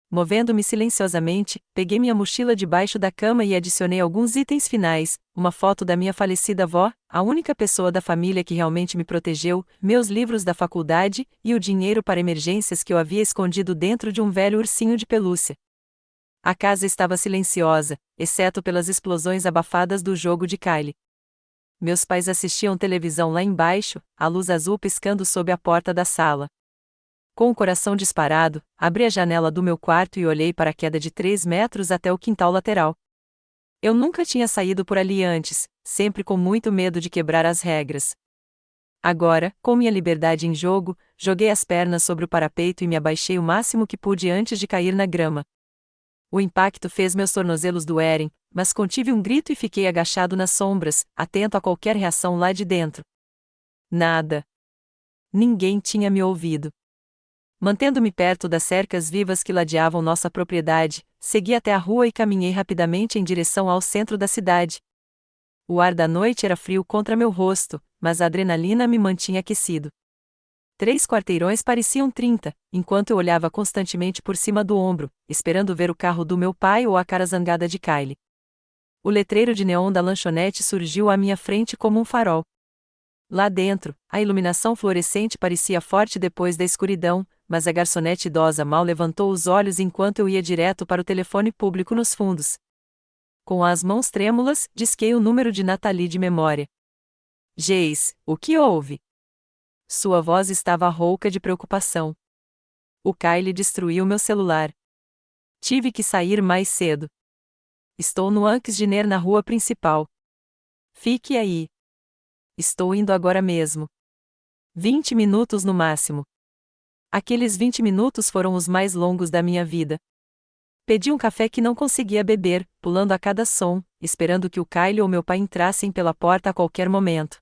Movendo-me silenciosamente, peguei minha mochila debaixo da cama e adicionei alguns itens finais, uma foto da minha falecida avó, a única pessoa da família que realmente me protegeu, meus livros da faculdade, e o dinheiro para emergências que eu havia escondido dentro de um velho ursinho de pelúcia. A casa estava silenciosa, exceto pelas explosões abafadas do jogo de Kylie. Meus pais assistiam televisão lá embaixo, a luz azul piscando sob a porta da sala. Com o coração disparado, abri a janela do meu quarto e olhei para a queda de 3 metros até o quintal lateral. Eu nunca tinha saído por ali antes, sempre com muito medo de quebrar as regras. Agora, com minha liberdade em jogo, joguei as pernas sobre o parapeito e me abaixei o máximo que pude antes de cair na grama. O impacto fez meus tornozelos doerem, mas contive um grito e fiquei agachado nas sombras, atento a qualquer reação lá de dentro. Nada. Ninguém tinha me ouvido. Mantendo-me perto das cercas vivas que ladeavam nossa propriedade, segui até a rua e caminhei rapidamente em direção ao centro da cidade. O ar da noite era frio contra meu rosto, mas a adrenalina me mantinha aquecido. 3 quarteirões pareciam 30, enquanto eu olhava constantemente por cima do ombro, esperando ver o carro do meu pai ou a cara zangada de Kylie. O letreiro de neon da lanchonete surgiu à minha frente como um farol. Lá dentro, a iluminação fluorescente parecia forte depois da escuridão, mas a garçonete idosa mal levantou os olhos enquanto eu ia direto para o telefone público nos fundos. Com as mãos trêmulas, disquei o número de Nathalie de memória. Geis, o que houve? Sua voz estava rouca de preocupação. O Kyle destruiu meu celular. Tive que sair mais cedo. Estou no Anx Giner na rua principal. Fique aí. Estou indo agora mesmo. 20 minutos no máximo. Aqueles 20 minutos foram os mais longos da minha vida. Pedi um café que não conseguia beber, pulando a cada som, esperando que o Kyle ou meu pai entrassem pela porta a qualquer momento.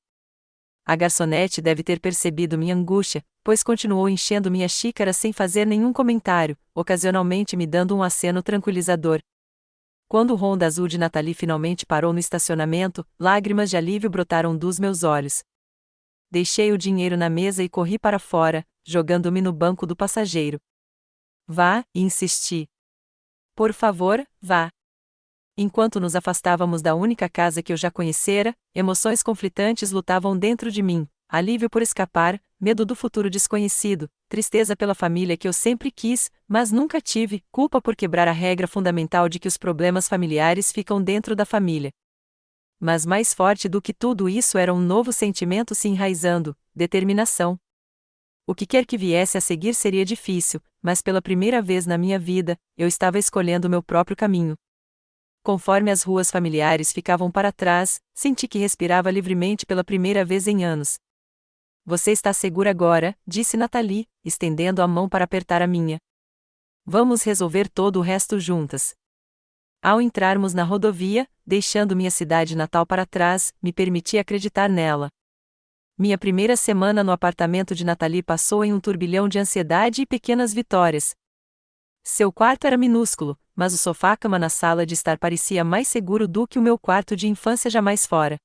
A garçonete deve ter percebido minha angústia, pois continuou enchendo minha xícara sem fazer nenhum comentário, ocasionalmente me dando um aceno tranquilizador. Quando o Honda azul de Nathalie finalmente parou no estacionamento, lágrimas de alívio brotaram dos meus olhos. Deixei o dinheiro na mesa e corri para fora, jogando-me no banco do passageiro. Vá, insisti. Por favor, vá. Enquanto nos afastávamos da única casa que eu já conhecera, emoções conflitantes lutavam dentro de mim: alívio por escapar, medo do futuro desconhecido, tristeza pela família que eu sempre quis, mas nunca tive, culpa por quebrar a regra fundamental de que os problemas familiares ficam dentro da família. Mas mais forte do que tudo isso era um novo sentimento se enraizando: determinação. O que quer que viesse a seguir seria difícil, mas pela primeira vez na minha vida, eu estava escolhendo meu próprio caminho. Conforme as ruas familiares ficavam para trás, senti que respirava livremente pela primeira vez em anos. Você está segura agora, disse Nathalie, estendendo a mão para apertar a minha. Vamos resolver todo o resto juntas. Ao entrarmos na rodovia, deixando minha cidade natal para trás, me permiti acreditar nela. Minha primeira semana no apartamento de Nathalie passou em um turbilhão de ansiedade e pequenas vitórias. Seu quarto era minúsculo, mas o sofá-cama na sala de estar parecia mais seguro do que o meu quarto de infância jamais fora.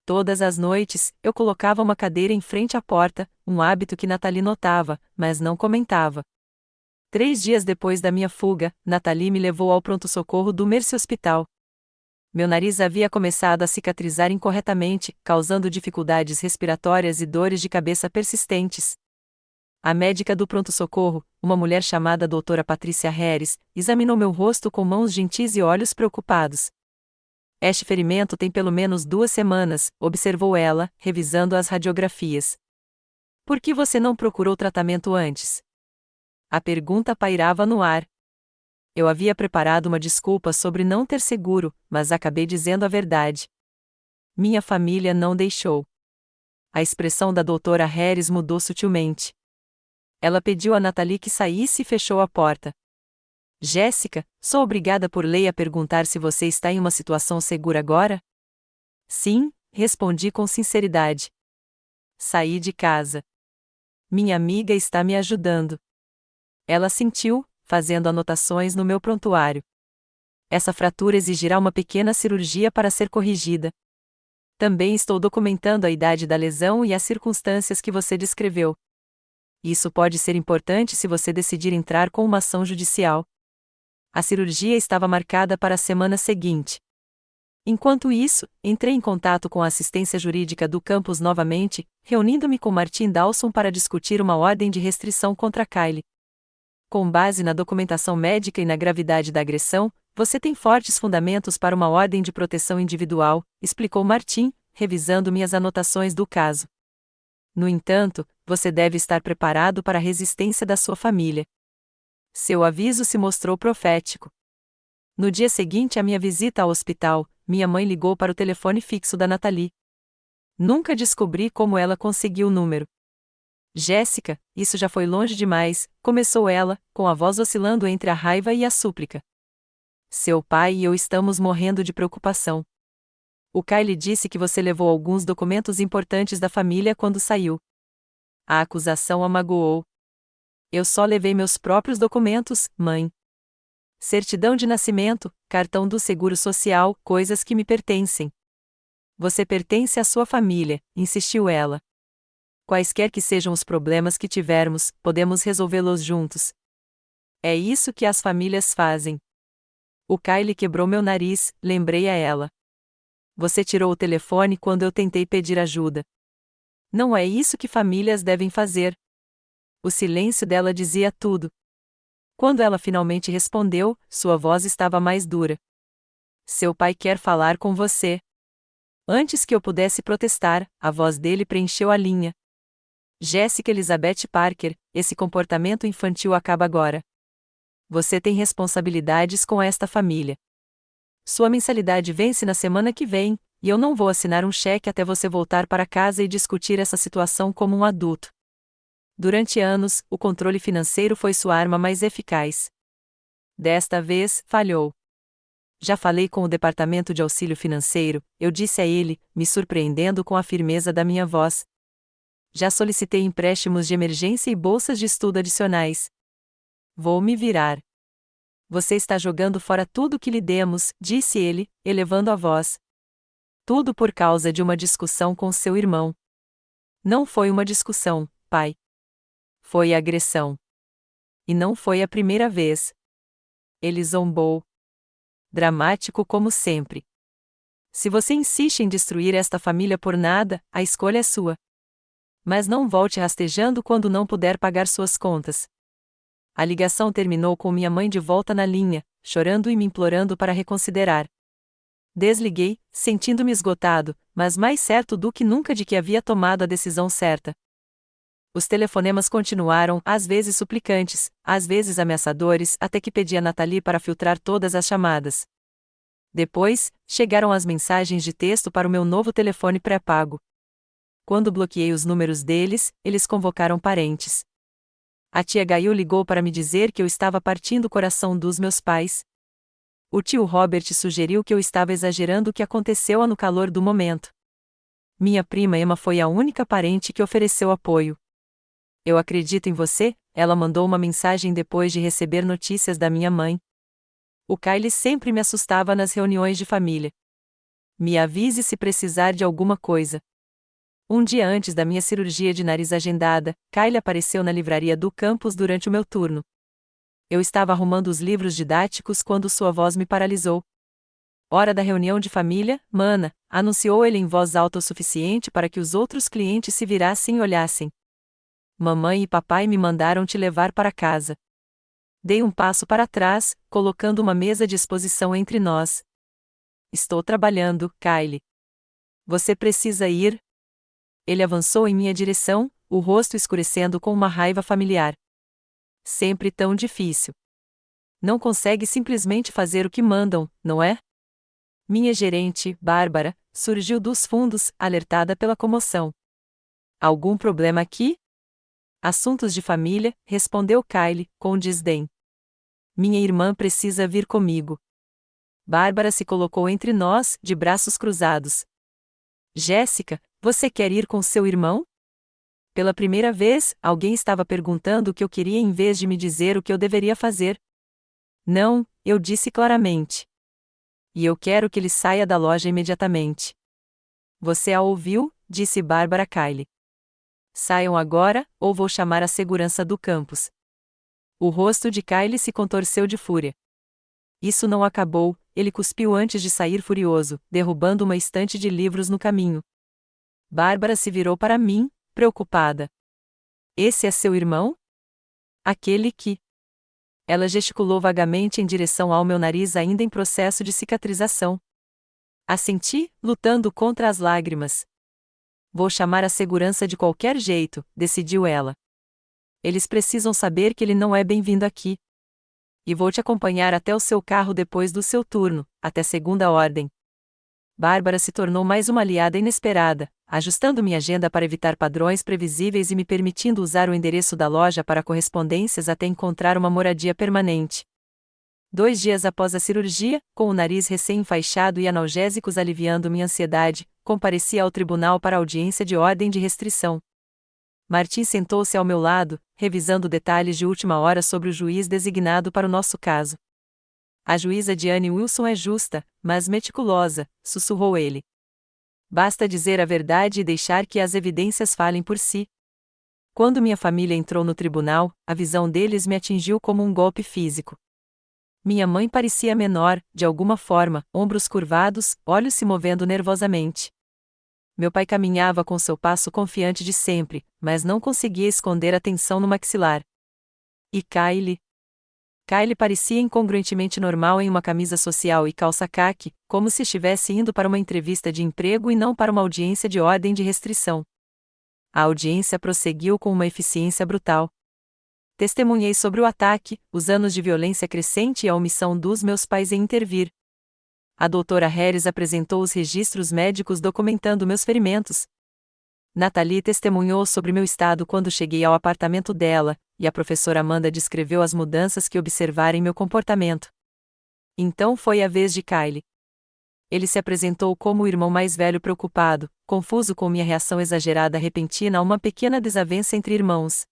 Todas as noites, eu colocava uma cadeira em frente à porta, um hábito que Nathalie notava, mas não comentava. 3 dias depois da minha fuga, Nathalie me levou ao pronto-socorro do Mercy Hospital. Meu nariz havia começado a cicatrizar incorretamente, causando dificuldades respiratórias e dores de cabeça persistentes. A médica do pronto-socorro, uma mulher chamada Doutora Patrícia Harris, examinou meu rosto com mãos gentis e olhos preocupados. Este ferimento tem pelo menos 2 semanas, observou ela, revisando as radiografias. Por que você não procurou tratamento antes? A pergunta pairava no ar. Eu havia preparado uma desculpa sobre não ter seguro, mas acabei dizendo a verdade. Minha família não deixou. A expressão da doutora Harris mudou sutilmente. Ela pediu a Nathalie que saísse e fechou a porta. Jéssica, sou obrigada por lei a perguntar se você está em uma situação segura agora? Sim, respondi com sinceridade. Saí de casa. Minha amiga está me ajudando. Ela assentiu, fazendo anotações no meu prontuário. Essa fratura exigirá uma pequena cirurgia para ser corrigida. Também estou documentando a idade da lesão e as circunstâncias que você descreveu. Isso pode ser importante se você decidir entrar com uma ação judicial. A cirurgia estava marcada para a semana seguinte. Enquanto isso, entrei em contato com a assistência jurídica do campus novamente, reunindo-me com Martin Dawson para discutir uma ordem de restrição contra Kyle. Com base na documentação médica e na gravidade da agressão, você tem fortes fundamentos para uma ordem de proteção individual, explicou Martin, revisando minhas anotações do caso. No entanto, você deve estar preparado para a resistência da sua família. Seu aviso se mostrou profético. No dia seguinte à minha visita ao hospital, minha mãe ligou para o telefone fixo da Nathalie. Nunca descobri como ela conseguiu o número. Jéssica, isso já foi longe demais, começou ela, com a voz oscilando entre a raiva e a súplica. Seu pai e eu estamos morrendo de preocupação. O Kyle disse que você levou alguns documentos importantes da família quando saiu. A acusação a magoou. Eu só levei meus próprios documentos, mãe. Certidão de nascimento, cartão do Seguro Social, coisas que me pertencem. Você pertence à sua família, insistiu ela. Quaisquer que sejam os problemas que tivermos, podemos resolvê-los juntos. É isso que as famílias fazem. O Kyle quebrou meu nariz, lembrei a ela. Você tirou o telefone quando eu tentei pedir ajuda. Não é isso que famílias devem fazer. O silêncio dela dizia tudo. Quando ela finalmente respondeu, sua voz estava mais dura. Seu pai quer falar com você. Antes que eu pudesse protestar, a voz dele preencheu a linha. Jessica Elizabeth Parker, esse comportamento infantil acaba agora. Você tem responsabilidades com esta família. Sua mensalidade vence na semana que vem, e eu não vou assinar um cheque até você voltar para casa e discutir essa situação como um adulto. Durante anos, o controle financeiro foi sua arma mais eficaz. Desta vez, falhou. Já falei com o departamento de auxílio financeiro, eu disse a ele, me surpreendendo com a firmeza da minha voz. Já solicitei empréstimos de emergência e bolsas de estudo adicionais. Vou me virar. Você está jogando fora tudo que lhe demos, disse ele, elevando a voz. Tudo por causa de uma discussão com seu irmão. Não foi uma discussão, pai. Foi agressão. E não foi a primeira vez. Ele zombou. Dramático como sempre. Se você insiste em destruir esta família por nada, a escolha é sua. Mas não volte rastejando quando não puder pagar suas contas. A ligação terminou com minha mãe de volta na linha, chorando e me implorando para reconsiderar. Desliguei, sentindo-me esgotado, mas mais certo do que nunca de que havia tomado a decisão certa. Os telefonemas continuaram, às vezes suplicantes, às vezes ameaçadores, até que pedi a Nathalie para filtrar todas as chamadas. Depois, chegaram as mensagens de texto para o meu novo telefone pré-pago. Quando bloqueei os números deles, eles convocaram parentes. A tia Gail ligou para me dizer que eu estava partindo o coração dos meus pais. O tio Robert sugeriu que eu estava exagerando o que aconteceu no calor do momento. Minha prima Emma foi a única parente que ofereceu apoio. Eu acredito em você, ela mandou uma mensagem depois de receber notícias da minha mãe. O Kyle sempre me assustava nas reuniões de família. Me avise se precisar de alguma coisa. Um dia antes da minha cirurgia de nariz agendada, Kyle apareceu na livraria do campus durante o meu turno. Eu estava arrumando os livros didáticos quando sua voz me paralisou. Hora da reunião de família, mana, anunciou ele em voz alta o suficiente para que os outros clientes se virassem e olhassem. Mamãe e papai me mandaram te levar para casa. Dei um passo para trás, colocando uma mesa de exposição entre nós. Estou trabalhando, Kyle. Você precisa ir? Ele avançou em minha direção, o rosto escurecendo com uma raiva familiar. Sempre tão difícil. Não consegue simplesmente fazer o que mandam, não é? Minha gerente, Bárbara, surgiu dos fundos, alertada pela comoção. Algum problema aqui? Assuntos de família, respondeu Kyle, com desdém. Minha irmã precisa vir comigo. Bárbara se colocou entre nós, de braços cruzados. Jéssica, você quer ir com seu irmão? Pela primeira vez, alguém estava perguntando o que eu queria em vez de me dizer o que eu deveria fazer. Não, eu disse claramente. E eu quero que ele saia da loja imediatamente. Você a ouviu? Disse Bárbara a Kyle. Saiam agora, ou vou chamar a segurança do campus. O rosto de Kyle se contorceu de fúria. Isso não acabou, ele cuspiu antes de sair furioso, derrubando uma estante de livros no caminho. Bárbara se virou para mim, preocupada. Esse é seu irmão? Aquele que... Ela gesticulou vagamente em direção ao meu nariz ainda em processo de cicatrização. Assenti, lutando contra as lágrimas. Vou chamar a segurança de qualquer jeito, decidiu ela. Eles precisam saber que ele não é bem-vindo aqui. E vou te acompanhar até o seu carro depois do seu turno, até segunda ordem. Bárbara se tornou mais uma aliada inesperada, ajustando minha agenda para evitar padrões previsíveis e me permitindo usar o endereço da loja para correspondências até encontrar uma moradia permanente. 2 dias após a cirurgia, com o nariz recém-enfaixado e analgésicos aliviando minha ansiedade, compareci ao tribunal para audiência de ordem de restrição. Martim sentou-se ao meu lado, revisando detalhes de última hora sobre o juiz designado para o nosso caso. A juíza Diane Wilson é justa, mas meticulosa, sussurrou ele. Basta dizer a verdade e deixar que as evidências falem por si. Quando minha família entrou no tribunal, a visão deles me atingiu como um golpe físico. Minha mãe parecia menor, de alguma forma, ombros curvados, olhos se movendo nervosamente. Meu pai caminhava com seu passo confiante de sempre, mas não conseguia esconder a tensão no maxilar. E Kylie? Kylie parecia incongruentemente normal em uma camisa social e calça caque, como se estivesse indo para uma entrevista de emprego e não para uma audiência de ordem de restrição. A audiência prosseguiu com uma eficiência brutal. Testemunhei sobre o ataque, os anos de violência crescente e a omissão dos meus pais em intervir. A doutora Harris apresentou os registros médicos documentando meus ferimentos. Nathalie testemunhou sobre meu estado quando cheguei ao apartamento dela, e a professora Amanda descreveu as mudanças que observara em meu comportamento. Então foi a vez de Kylie. Ele se apresentou como o irmão mais velho preocupado, confuso com minha reação exagerada repentina a uma pequena desavença entre irmãos.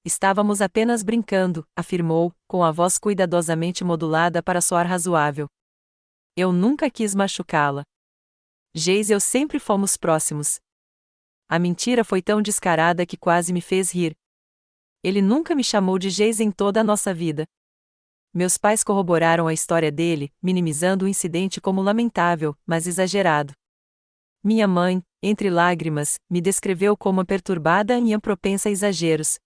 Estávamos apenas brincando, afirmou, com a voz cuidadosamente modulada para soar razoável. Eu nunca quis machucá-la. Geis e eu sempre fomos próximos. A mentira foi tão descarada que quase me fez rir. Ele nunca me chamou de Geis em toda a nossa vida. Meus pais corroboraram a história dele, minimizando o incidente como lamentável, mas exagerado. Minha mãe, entre lágrimas, me descreveu como perturbada e propensa a exageros.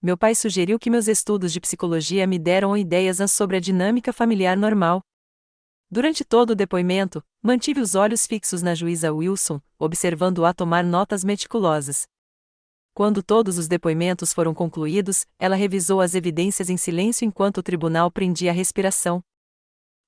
Meu pai sugeriu que meus estudos de psicologia me deram ideias sobre a dinâmica familiar normal. Durante todo o depoimento, mantive os olhos fixos na juíza Wilson, observando-a tomar notas meticulosas. Quando todos os depoimentos foram concluídos, ela revisou as evidências em silêncio enquanto o tribunal prendia a respiração.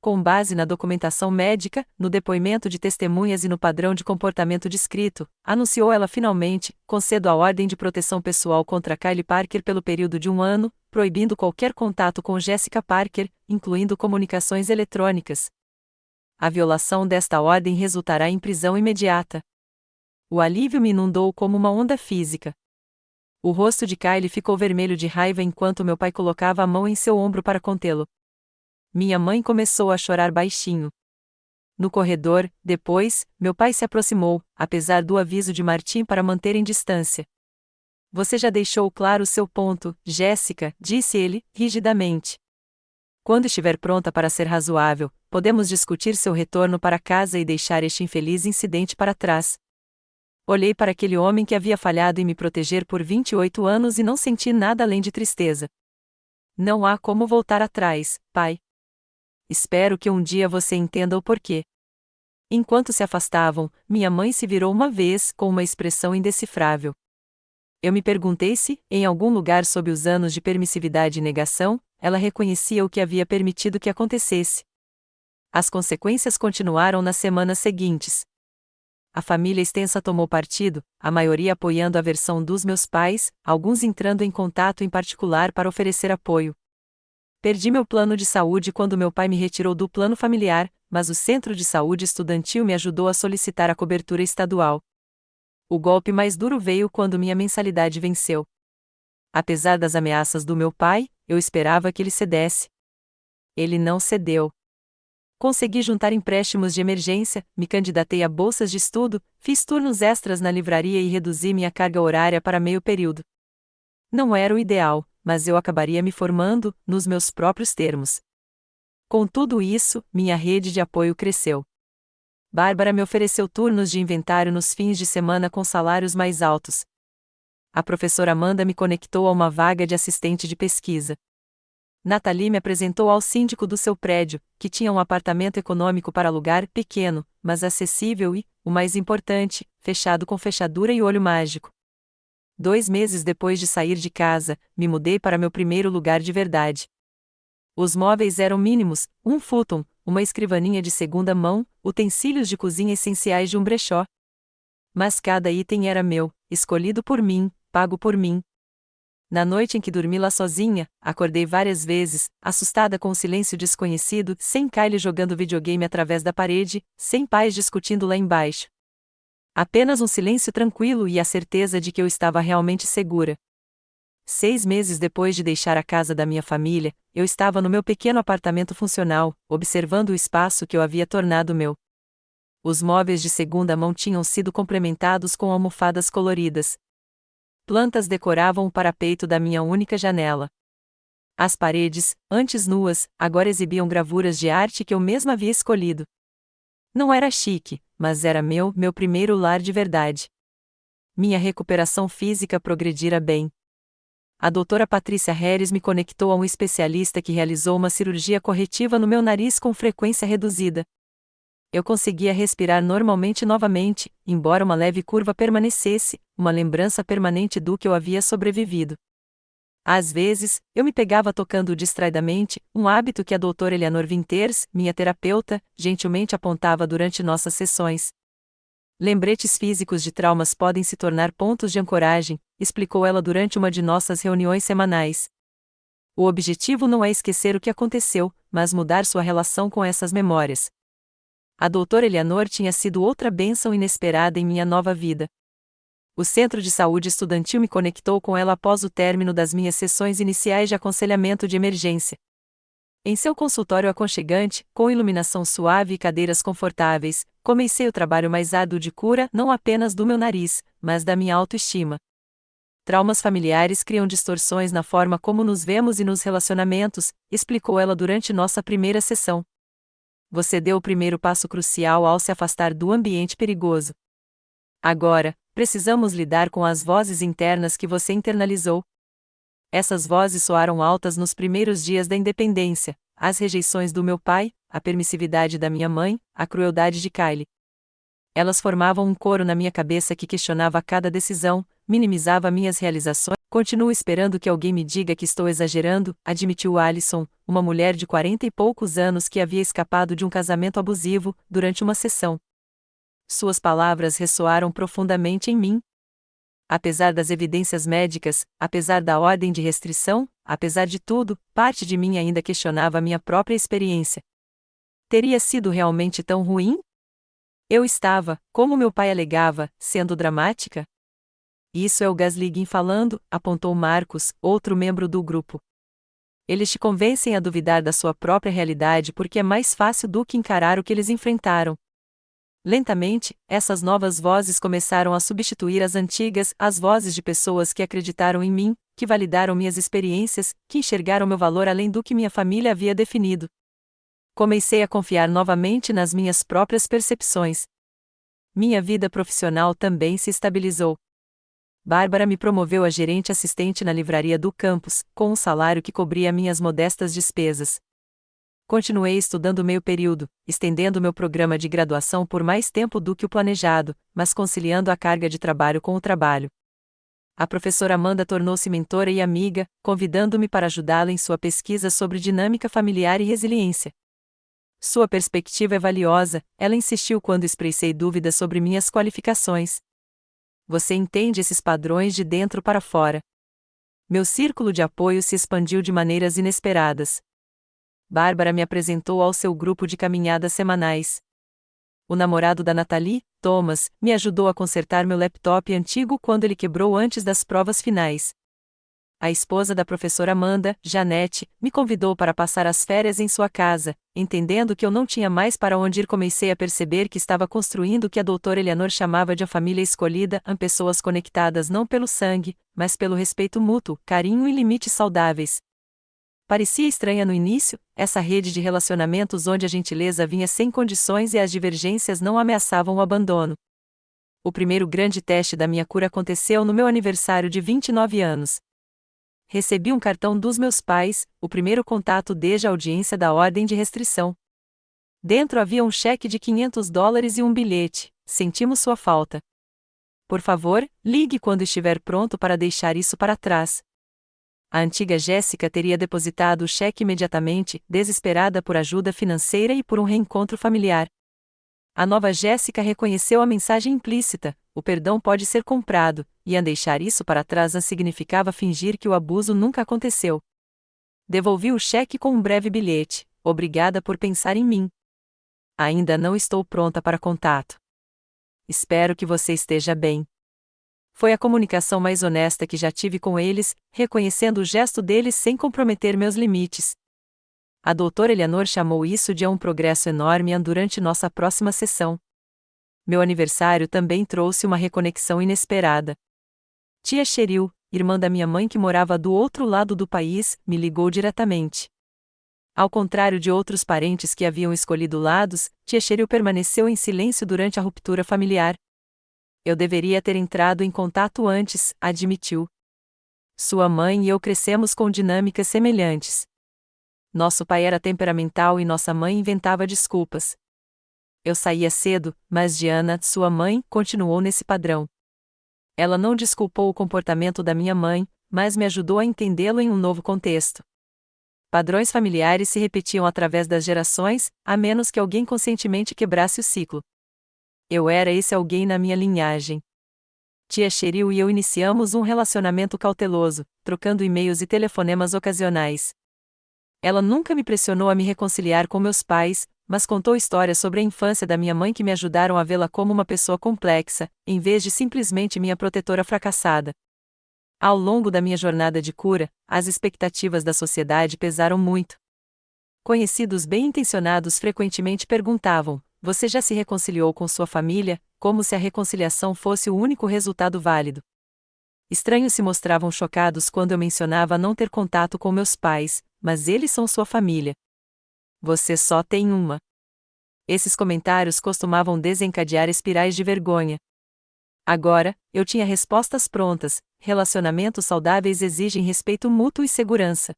Com base na documentação médica, no depoimento de testemunhas e no padrão de comportamento descrito, anunciou ela finalmente, concedo a ordem de proteção pessoal contra Kylie Parker pelo período de 1 ano, proibindo qualquer contato com Jessica Parker, incluindo comunicações eletrônicas. A violação desta ordem resultará em prisão imediata. O alívio me inundou como uma onda física. O rosto de Kylie ficou vermelho de raiva enquanto meu pai colocava a mão em seu ombro para contê-lo. Minha mãe começou a chorar baixinho. No corredor, depois, meu pai se aproximou, apesar do aviso de Martin para manterem distância. Você já deixou claro o seu ponto, Jéssica, disse ele, rigidamente. Quando estiver pronta para ser razoável, podemos discutir seu retorno para casa e deixar este infeliz incidente para trás. Olhei para aquele homem que havia falhado em me proteger por 28 anos e não senti nada além de tristeza. Não há como voltar atrás, pai. Espero que um dia você entenda o porquê. Enquanto se afastavam, minha mãe se virou uma vez com uma expressão indecifrável. Eu me perguntei se, em algum lugar sob os anos de permissividade e negação, ela reconhecia o que havia permitido que acontecesse. As consequências continuaram nas semanas seguintes. A família extensa tomou partido, a maioria apoiando a versão dos meus pais, alguns entrando em contato em particular para oferecer apoio. Perdi meu plano de saúde quando meu pai me retirou do plano familiar, mas o centro de saúde estudantil me ajudou a solicitar a cobertura estadual. O golpe mais duro veio quando minha mensalidade venceu. Apesar das ameaças do meu pai, eu esperava que ele cedesse. Ele não cedeu. Consegui juntar empréstimos de emergência, me candidatei a bolsas de estudo, fiz turnos extras na livraria e reduzi minha carga horária para meio período. Não era o ideal, mas eu acabaria me formando, nos meus próprios termos. Com tudo isso, minha rede de apoio cresceu. Bárbara me ofereceu turnos de inventário nos fins de semana com salários mais altos. A professora Amanda me conectou a uma vaga de assistente de pesquisa. Nathalie me apresentou ao síndico do seu prédio, que tinha um apartamento econômico para alugar, pequeno, mas acessível e, o mais importante, fechado com fechadura e olho mágico. 2 meses depois de sair de casa, me mudei para meu primeiro lugar de verdade. Os móveis eram mínimos, um futon, uma escrivaninha de segunda mão, utensílios de cozinha essenciais de um brechó. Mas cada item era meu, escolhido por mim, pago por mim. Na noite em que dormi lá sozinha, acordei várias vezes, assustada com o silêncio desconhecido, sem Kylie jogando videogame através da parede, sem pais discutindo lá embaixo. Apenas um silêncio tranquilo e a certeza de que eu estava realmente segura. 6 meses depois de deixar a casa da minha família, eu estava no meu pequeno apartamento funcional, observando o espaço que eu havia tornado meu. Os móveis de segunda mão tinham sido complementados com almofadas coloridas. Plantas decoravam o parapeito da minha única janela. As paredes, antes nuas, agora exibiam gravuras de arte que eu mesma havia escolhido. Não era chique, mas era meu primeiro lar de verdade. Minha recuperação física progredira bem. A doutora Patrícia Harris me conectou a um especialista que realizou uma cirurgia corretiva no meu nariz com frequência reduzida. Eu conseguia respirar normalmente novamente, embora uma leve curva permanecesse, uma lembrança permanente do que eu havia sobrevivido. Às vezes, eu me pegava tocando distraidamente, um hábito que a doutora Eleanor Winters, minha terapeuta, gentilmente apontava durante nossas sessões. Lembretes físicos de traumas podem se tornar pontos de ancoragem, explicou ela durante uma de nossas reuniões semanais. O objetivo não é esquecer o que aconteceu, mas mudar sua relação com essas memórias. A doutora Eleanor tinha sido outra bênção inesperada em minha nova vida. O Centro de Saúde Estudantil me conectou com ela após o término das minhas sessões iniciais de aconselhamento de emergência. Em seu consultório aconchegante, com iluminação suave e cadeiras confortáveis, comecei o trabalho mais árduo de cura não apenas do meu nariz, mas da minha autoestima. Traumas familiares criam distorções na forma como nos vemos e nos relacionamentos, explicou ela durante nossa primeira sessão. Você deu o primeiro passo crucial ao se afastar do ambiente perigoso. Agora, precisamos lidar com as vozes internas que você internalizou. Essas vozes soaram altas nos primeiros dias da independência, as rejeições do meu pai, a permissividade da minha mãe, a crueldade de Kylie. Elas formavam um coro na minha cabeça que questionava cada decisão, minimizava minhas realizações. Continuo esperando que alguém me diga que estou exagerando, admitiu Alison, uma mulher de 40 e poucos anos que havia escapado de um casamento abusivo, durante uma sessão. Suas palavras ressoaram profundamente em mim. Apesar das evidências médicas, apesar da ordem de restrição, apesar de tudo, parte de mim ainda questionava minha própria experiência. Teria sido realmente tão ruim? Eu estava, como meu pai alegava, sendo dramática? Isso é o gaslighting falando, apontou Marcos, outro membro do grupo. Eles te convencem a duvidar da sua própria realidade porque é mais fácil do que encarar o que eles enfrentaram. Lentamente, essas novas vozes começaram a substituir as antigas, as vozes de pessoas que acreditaram em mim, que validaram minhas experiências, que enxergaram meu valor além do que minha família havia definido. Comecei a confiar novamente nas minhas próprias percepções. Minha vida profissional também se estabilizou. Bárbara me promoveu a gerente assistente na livraria do campus, com um salário que cobria minhas modestas despesas. Continuei estudando meio período, estendendo meu programa de graduação por mais tempo do que o planejado, mas conciliando a carga de trabalho com o trabalho. A professora Amanda tornou-se mentora e amiga, convidando-me para ajudá-la em sua pesquisa sobre dinâmica familiar e resiliência. Sua perspectiva é valiosa, ela insistiu quando expressei dúvidas sobre minhas qualificações. Você entende esses padrões de dentro para fora. Meu círculo de apoio se expandiu de maneiras inesperadas. Bárbara me apresentou ao seu grupo de caminhadas semanais. O namorado da Nathalie, Thomas, me ajudou a consertar meu laptop antigo quando ele quebrou antes das provas finais. A esposa da professora Amanda, Janete, me convidou para passar as férias em sua casa. Entendendo que eu não tinha mais para onde ir, comecei a perceber que estava construindo o que a doutora Eleanor chamava de a família escolhida, pessoas conectadas não pelo sangue, mas pelo respeito mútuo, carinho e limites saudáveis. Parecia estranha no início, essa rede de relacionamentos onde a gentileza vinha sem condições e as divergências não ameaçavam o abandono. O primeiro grande teste da minha cura aconteceu no meu aniversário de 29 anos. Recebi um cartão dos meus pais, o primeiro contato desde a audiência da ordem de restrição. Dentro havia um cheque de $500 e um bilhete: sentimos sua falta. Por favor, ligue quando estiver pronto para deixar isso para trás. A antiga Jéssica teria depositado o cheque imediatamente, desesperada por ajuda financeira e por um reencontro familiar. A nova Jéssica reconheceu a mensagem implícita: o perdão pode ser comprado, e a deixar isso para trás significava fingir que o abuso nunca aconteceu. Devolvi o cheque com um breve bilhete: obrigada por pensar em mim. Ainda não estou pronta para contato. Espero que você esteja bem. Foi a comunicação mais honesta que já tive com eles, reconhecendo o gesto deles sem comprometer meus limites. A doutora Eleanor chamou isso de um progresso enorme durante nossa próxima sessão. Meu aniversário também trouxe uma reconexão inesperada. Tia Cheryl, irmã da minha mãe que morava do outro lado do país, me ligou diretamente. Ao contrário de outros parentes que haviam escolhido lados, tia Cheryl permaneceu em silêncio durante a ruptura familiar. Eu deveria ter entrado em contato antes, admitiu. Sua mãe e eu crescemos com dinâmicas semelhantes. Nosso pai era temperamental e nossa mãe inventava desculpas. Eu saía cedo, mas Diana, sua mãe, continuou nesse padrão. Ela não desculpou o comportamento da minha mãe, mas me ajudou a entendê-lo em um novo contexto. Padrões familiares se repetiam através das gerações, a menos que alguém conscientemente quebrasse o ciclo. Eu era esse alguém na minha linhagem. Tia Cheryl e eu iniciamos um relacionamento cauteloso, trocando e-mails e telefonemas ocasionais. Ela nunca me pressionou a me reconciliar com meus pais, mas contou histórias sobre a infância da minha mãe que me ajudaram a vê-la como uma pessoa complexa, em vez de simplesmente minha protetora fracassada. Ao longo da minha jornada de cura, as expectativas da sociedade pesaram muito. Conhecidos bem-intencionados frequentemente perguntavam: "Você já se reconciliou com sua família?", como se a reconciliação fosse o único resultado válido. Estranhos se mostravam chocados quando eu mencionava não ter contato com meus pais, mas eles são sua família. Você só tem uma. Esses comentários costumavam desencadear espirais de vergonha. Agora, eu tinha respostas prontas: relacionamentos saudáveis exigem respeito mútuo e segurança.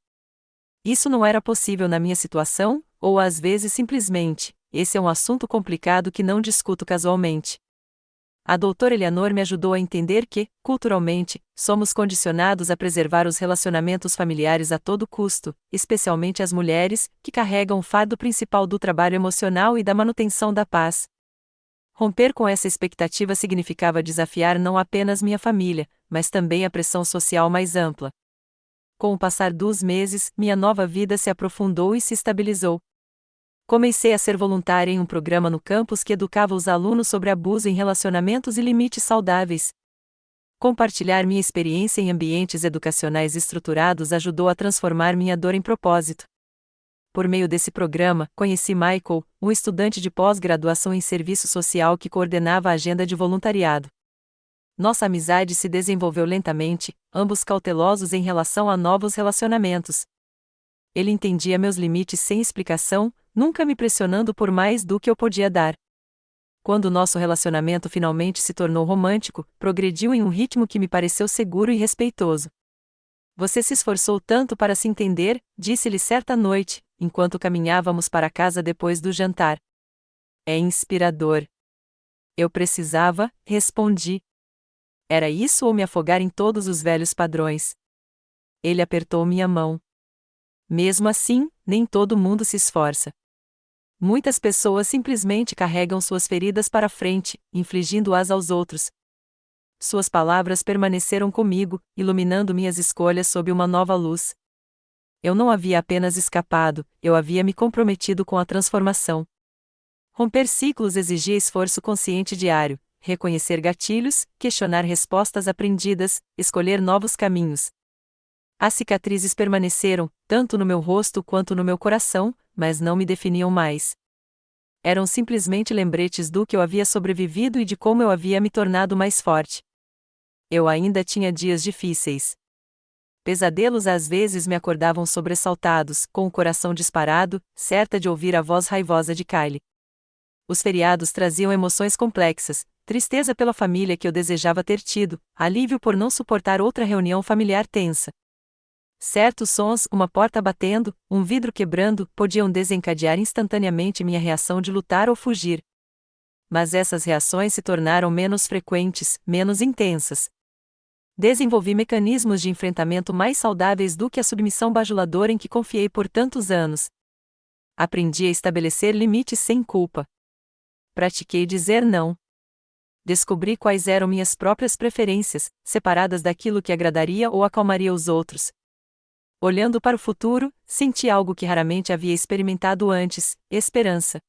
Isso não era possível na minha situação, ou às vezes simplesmente: esse é um assunto complicado que não discuto casualmente. A doutora Eleanor me ajudou a entender que, culturalmente, somos condicionados a preservar os relacionamentos familiares a todo custo, especialmente as mulheres, que carregam o fardo principal do trabalho emocional e da manutenção da paz. Romper com essa expectativa significava desafiar não apenas minha família, mas também a pressão social mais ampla. Com o passar dos meses, minha nova vida se aprofundou e se estabilizou. Comecei a ser voluntária em um programa no campus que educava os alunos sobre abuso em relacionamentos e limites saudáveis. Compartilhar minha experiência em ambientes educacionais estruturados ajudou a transformar minha dor em propósito. Por meio desse programa, conheci Michael, um estudante de pós-graduação em serviço social que coordenava a agenda de voluntariado. Nossa amizade se desenvolveu lentamente, ambos cautelosos em relação a novos relacionamentos. Ele entendia meus limites sem explicação, nunca me pressionando por mais do que eu podia dar. Quando nosso relacionamento finalmente se tornou romântico, progrediu em um ritmo que me pareceu seguro e respeitoso. Você se esforçou tanto para se entender, disse-lhe certa noite, enquanto caminhávamos para casa depois do jantar. É inspirador. Eu precisava, respondi. Era isso ou me afogar em todos os velhos padrões? Ele apertou minha mão. Mesmo assim, nem todo mundo se esforça. Muitas pessoas simplesmente carregam suas feridas para frente, infligindo-as aos outros. Suas palavras permaneceram comigo, iluminando minhas escolhas sob uma nova luz. Eu não havia apenas escapado, eu havia me comprometido com a transformação. Romper ciclos exigia esforço consciente diário, reconhecer gatilhos, questionar respostas aprendidas, escolher novos caminhos. As cicatrizes permaneceram, tanto no meu rosto quanto no meu coração, mas não me definiam mais. Eram simplesmente lembretes do que eu havia sobrevivido e de como eu havia me tornado mais forte. Eu ainda tinha dias difíceis. Pesadelos às vezes me acordavam sobressaltados, com o coração disparado, certa de ouvir a voz raivosa de Kylie. Os feriados traziam emoções complexas, tristeza pela família que eu desejava ter tido, alívio por não suportar outra reunião familiar tensa. Certos sons, uma porta batendo, um vidro quebrando, podiam desencadear instantaneamente minha reação de lutar ou fugir. Mas essas reações se tornaram menos frequentes, menos intensas. Desenvolvi mecanismos de enfrentamento mais saudáveis do que a submissão bajuladora em que confiei por tantos anos. Aprendi a estabelecer limites sem culpa. Pratiquei dizer não. Descobri quais eram minhas próprias preferências, separadas daquilo que agradaria ou acalmaria os outros. Olhando para o futuro, senti algo que raramente havia experimentado antes: esperança.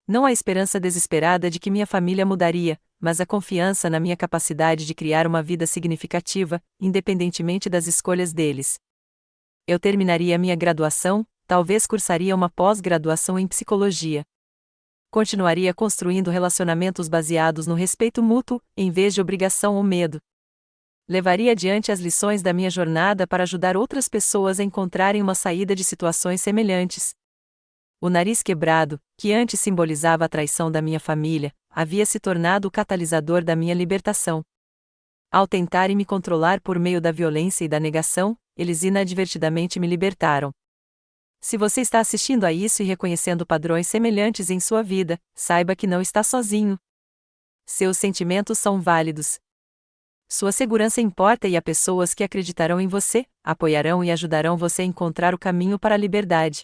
Não a esperança desesperada de que minha família mudaria, mas a confiança na minha capacidade de criar uma vida significativa, independentemente das escolhas deles. Eu terminaria minha graduação, talvez cursaria uma pós-graduação em psicologia. Continuaria construindo relacionamentos baseados no respeito mútuo, em vez de obrigação ou medo. Levaria adiante as lições da minha jornada para ajudar outras pessoas a encontrarem uma saída de situações semelhantes. O nariz quebrado, que antes simbolizava a traição da minha família, havia se tornado o catalisador da minha libertação. Ao tentarem me controlar por meio da violência e da negação, eles inadvertidamente me libertaram. Se você está assistindo a isso e reconhecendo padrões semelhantes em sua vida, saiba que não está sozinho. Seus sentimentos são válidos. Sua segurança importa e há pessoas que acreditarão em você, apoiarão e ajudarão você a encontrar o caminho para a liberdade.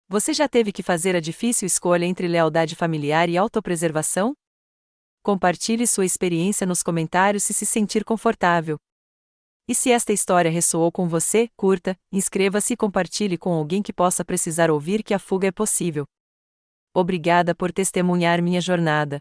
Você já teve que fazer a difícil escolha entre lealdade familiar e autopreservação? Compartilhe sua experiência nos comentários se sentir confortável. E se esta história ressoou com você, curta, inscreva-se e compartilhe com alguém que possa precisar ouvir que a fuga é possível. Obrigada por testemunhar minha jornada.